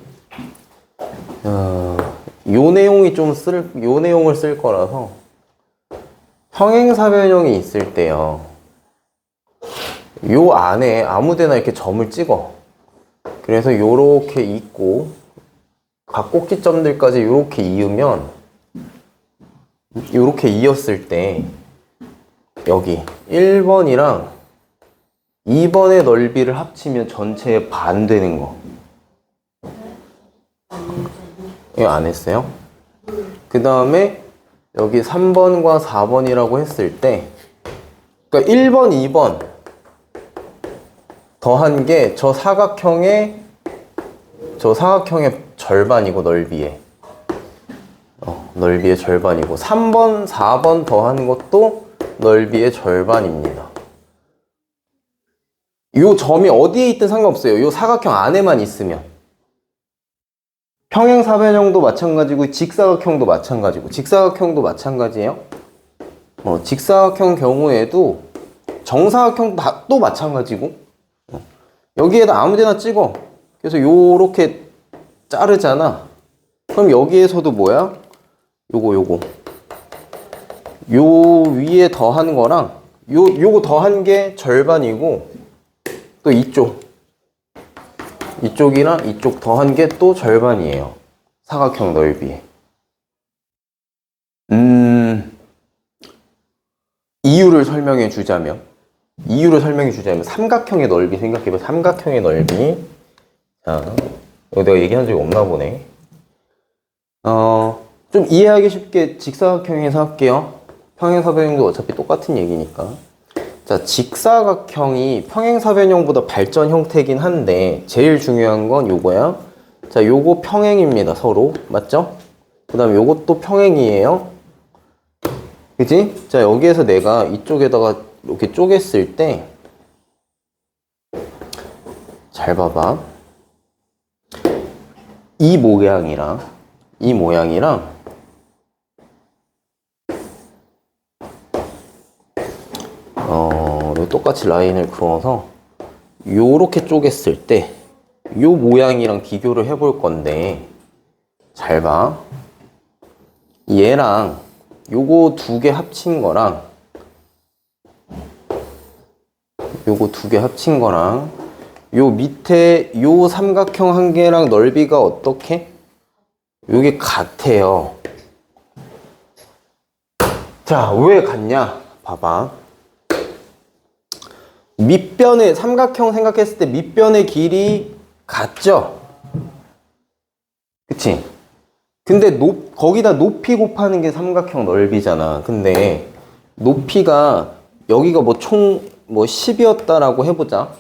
요 내용을 쓸 거라서, 평행사변형이 있을 때요, 요 안에 아무데나 이렇게 점을 찍어. 그래서 요렇게 있고 각 꼭지점들까지 요렇게 이으면, 요렇게 이었을 때 여기 1번이랑 2번의 넓이를 합치면 전체의 반 되는 거. 이거 안 했어요? 그 다음에 여기 3번과 4번이라고 했을 때, 그러니까 1번, 2번 더한 게 저 사각형의 절반이고, 넓이의 절반이고, 3번, 4번 더한 것도 넓이의 절반입니다. 요 점이 어디에 있든 상관없어요. 요 사각형 안에만 있으면. 평행사변형도 마찬가지고 직사각형도 마찬가지고, 직사각형도 마찬가지예요. 직사각형 경우에도 정사각형 또 마찬가지고, 여기에다 아무데나 찍어. 그래서 요렇게 자르잖아. 그럼 여기에서도 뭐야? 요거 요 위에 더한 거랑 요거 더한 게 절반이고, 또 이쪽이랑 이쪽 더한 게 또 절반이에요. 사각형 넓이. 이유를 설명해 주자면 삼각형의 넓이 생각해봐. 삼각형의 넓이. 자, 이거 내가 얘기한 적이 없나 보네. 좀 이해하기 쉽게 직사각형에서 할게요. 평행사변형도 어차피 똑같은 얘기니까. 자, 직사각형이 평행사변형보다 발전 형태긴 한데 제일 중요한 건 요거야. 자, 요거 평행입니다. 서로. 맞죠? 그 다음에 요것도 평행이에요. 그치? 자, 여기에서 내가 이쪽에다가 이렇게 쪼갰을 때, 잘 봐봐. 이 모양이랑 똑같이 라인을 그어서 요렇게 쪼갰을 때 요 모양이랑 비교를 해볼 건데, 잘 봐. 얘랑 요거 두 개 합친 거랑 요거 두 개 합친 거랑 요 밑에 요 삼각형 한 개랑 넓이가 어떻게? 요게 같아요. 자, 왜 같냐? 봐봐. 밑변의 삼각형 생각했을 때 밑변의 길이 같죠? 그치? 근데 거기다 높이 곱하는 게 삼각형 넓이잖아. 근데 높이가 여기가 뭐 총 10이었다라고 해보자.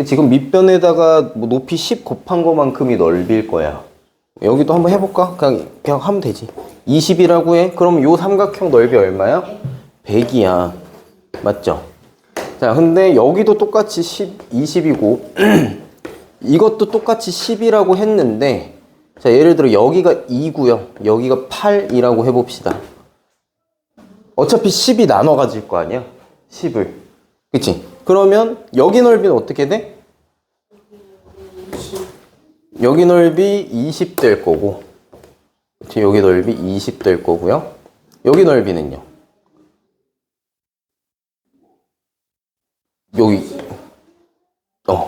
지금 밑변에다가 뭐 높이 10 곱한 것만큼이 넓일 거야. 여기도 한번 해볼까? 그냥 하면 되지. 20이라고 해. 그럼 요 삼각형 넓이 얼마야? 100이야. 맞죠? 자, 근데 여기도 똑같이 20이고 이것도 똑같이 10이라고 했는데, 자, 예를 들어 여기가 2고요. 여기가 8이라고 해봅시다. 어차피 10이 나눠 가질 거 아니야? 10을. 그치? 그러면 여기 넓이는 어떻게 돼? 여기 넓이 20 될 거고, 그치? 여기 넓이 20 될 거고요. 여기 넓이는요?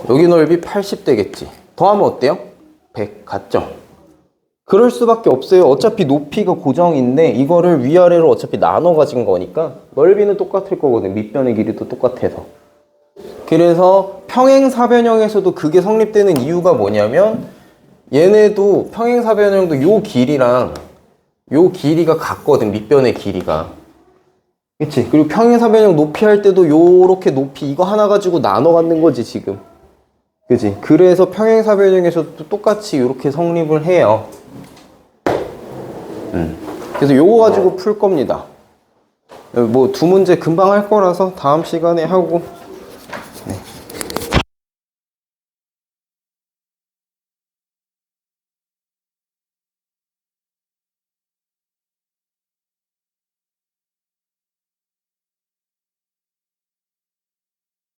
여기 넓이 80 되겠지. 더하면 어때요? 100 같죠? 그럴 수밖에 없어요. 어차피 높이가 고정인데 이거를 위아래로 어차피 나눠 가진 거니까 넓이는 똑같을 거거든. 밑변의 길이도 똑같아서. 그래서 평행사변형에서도 그게 성립되는 이유가 뭐냐면, 얘네도 평행사변형도 요 길이랑 요 길이가 같거든. 밑변의 길이가. 그치? 그리고 평행사변형 높이 할 때도 요렇게 높이 이거 하나 가지고 나눠 갖는 거지 지금. 그치? 그래서 평행사변형에서도 똑같이 이렇게 성립을 해요. 그래서 요거 가지고 풀 겁니다. 뭐 두 문제 금방 할 거라서 다음 시간에 하고. 네.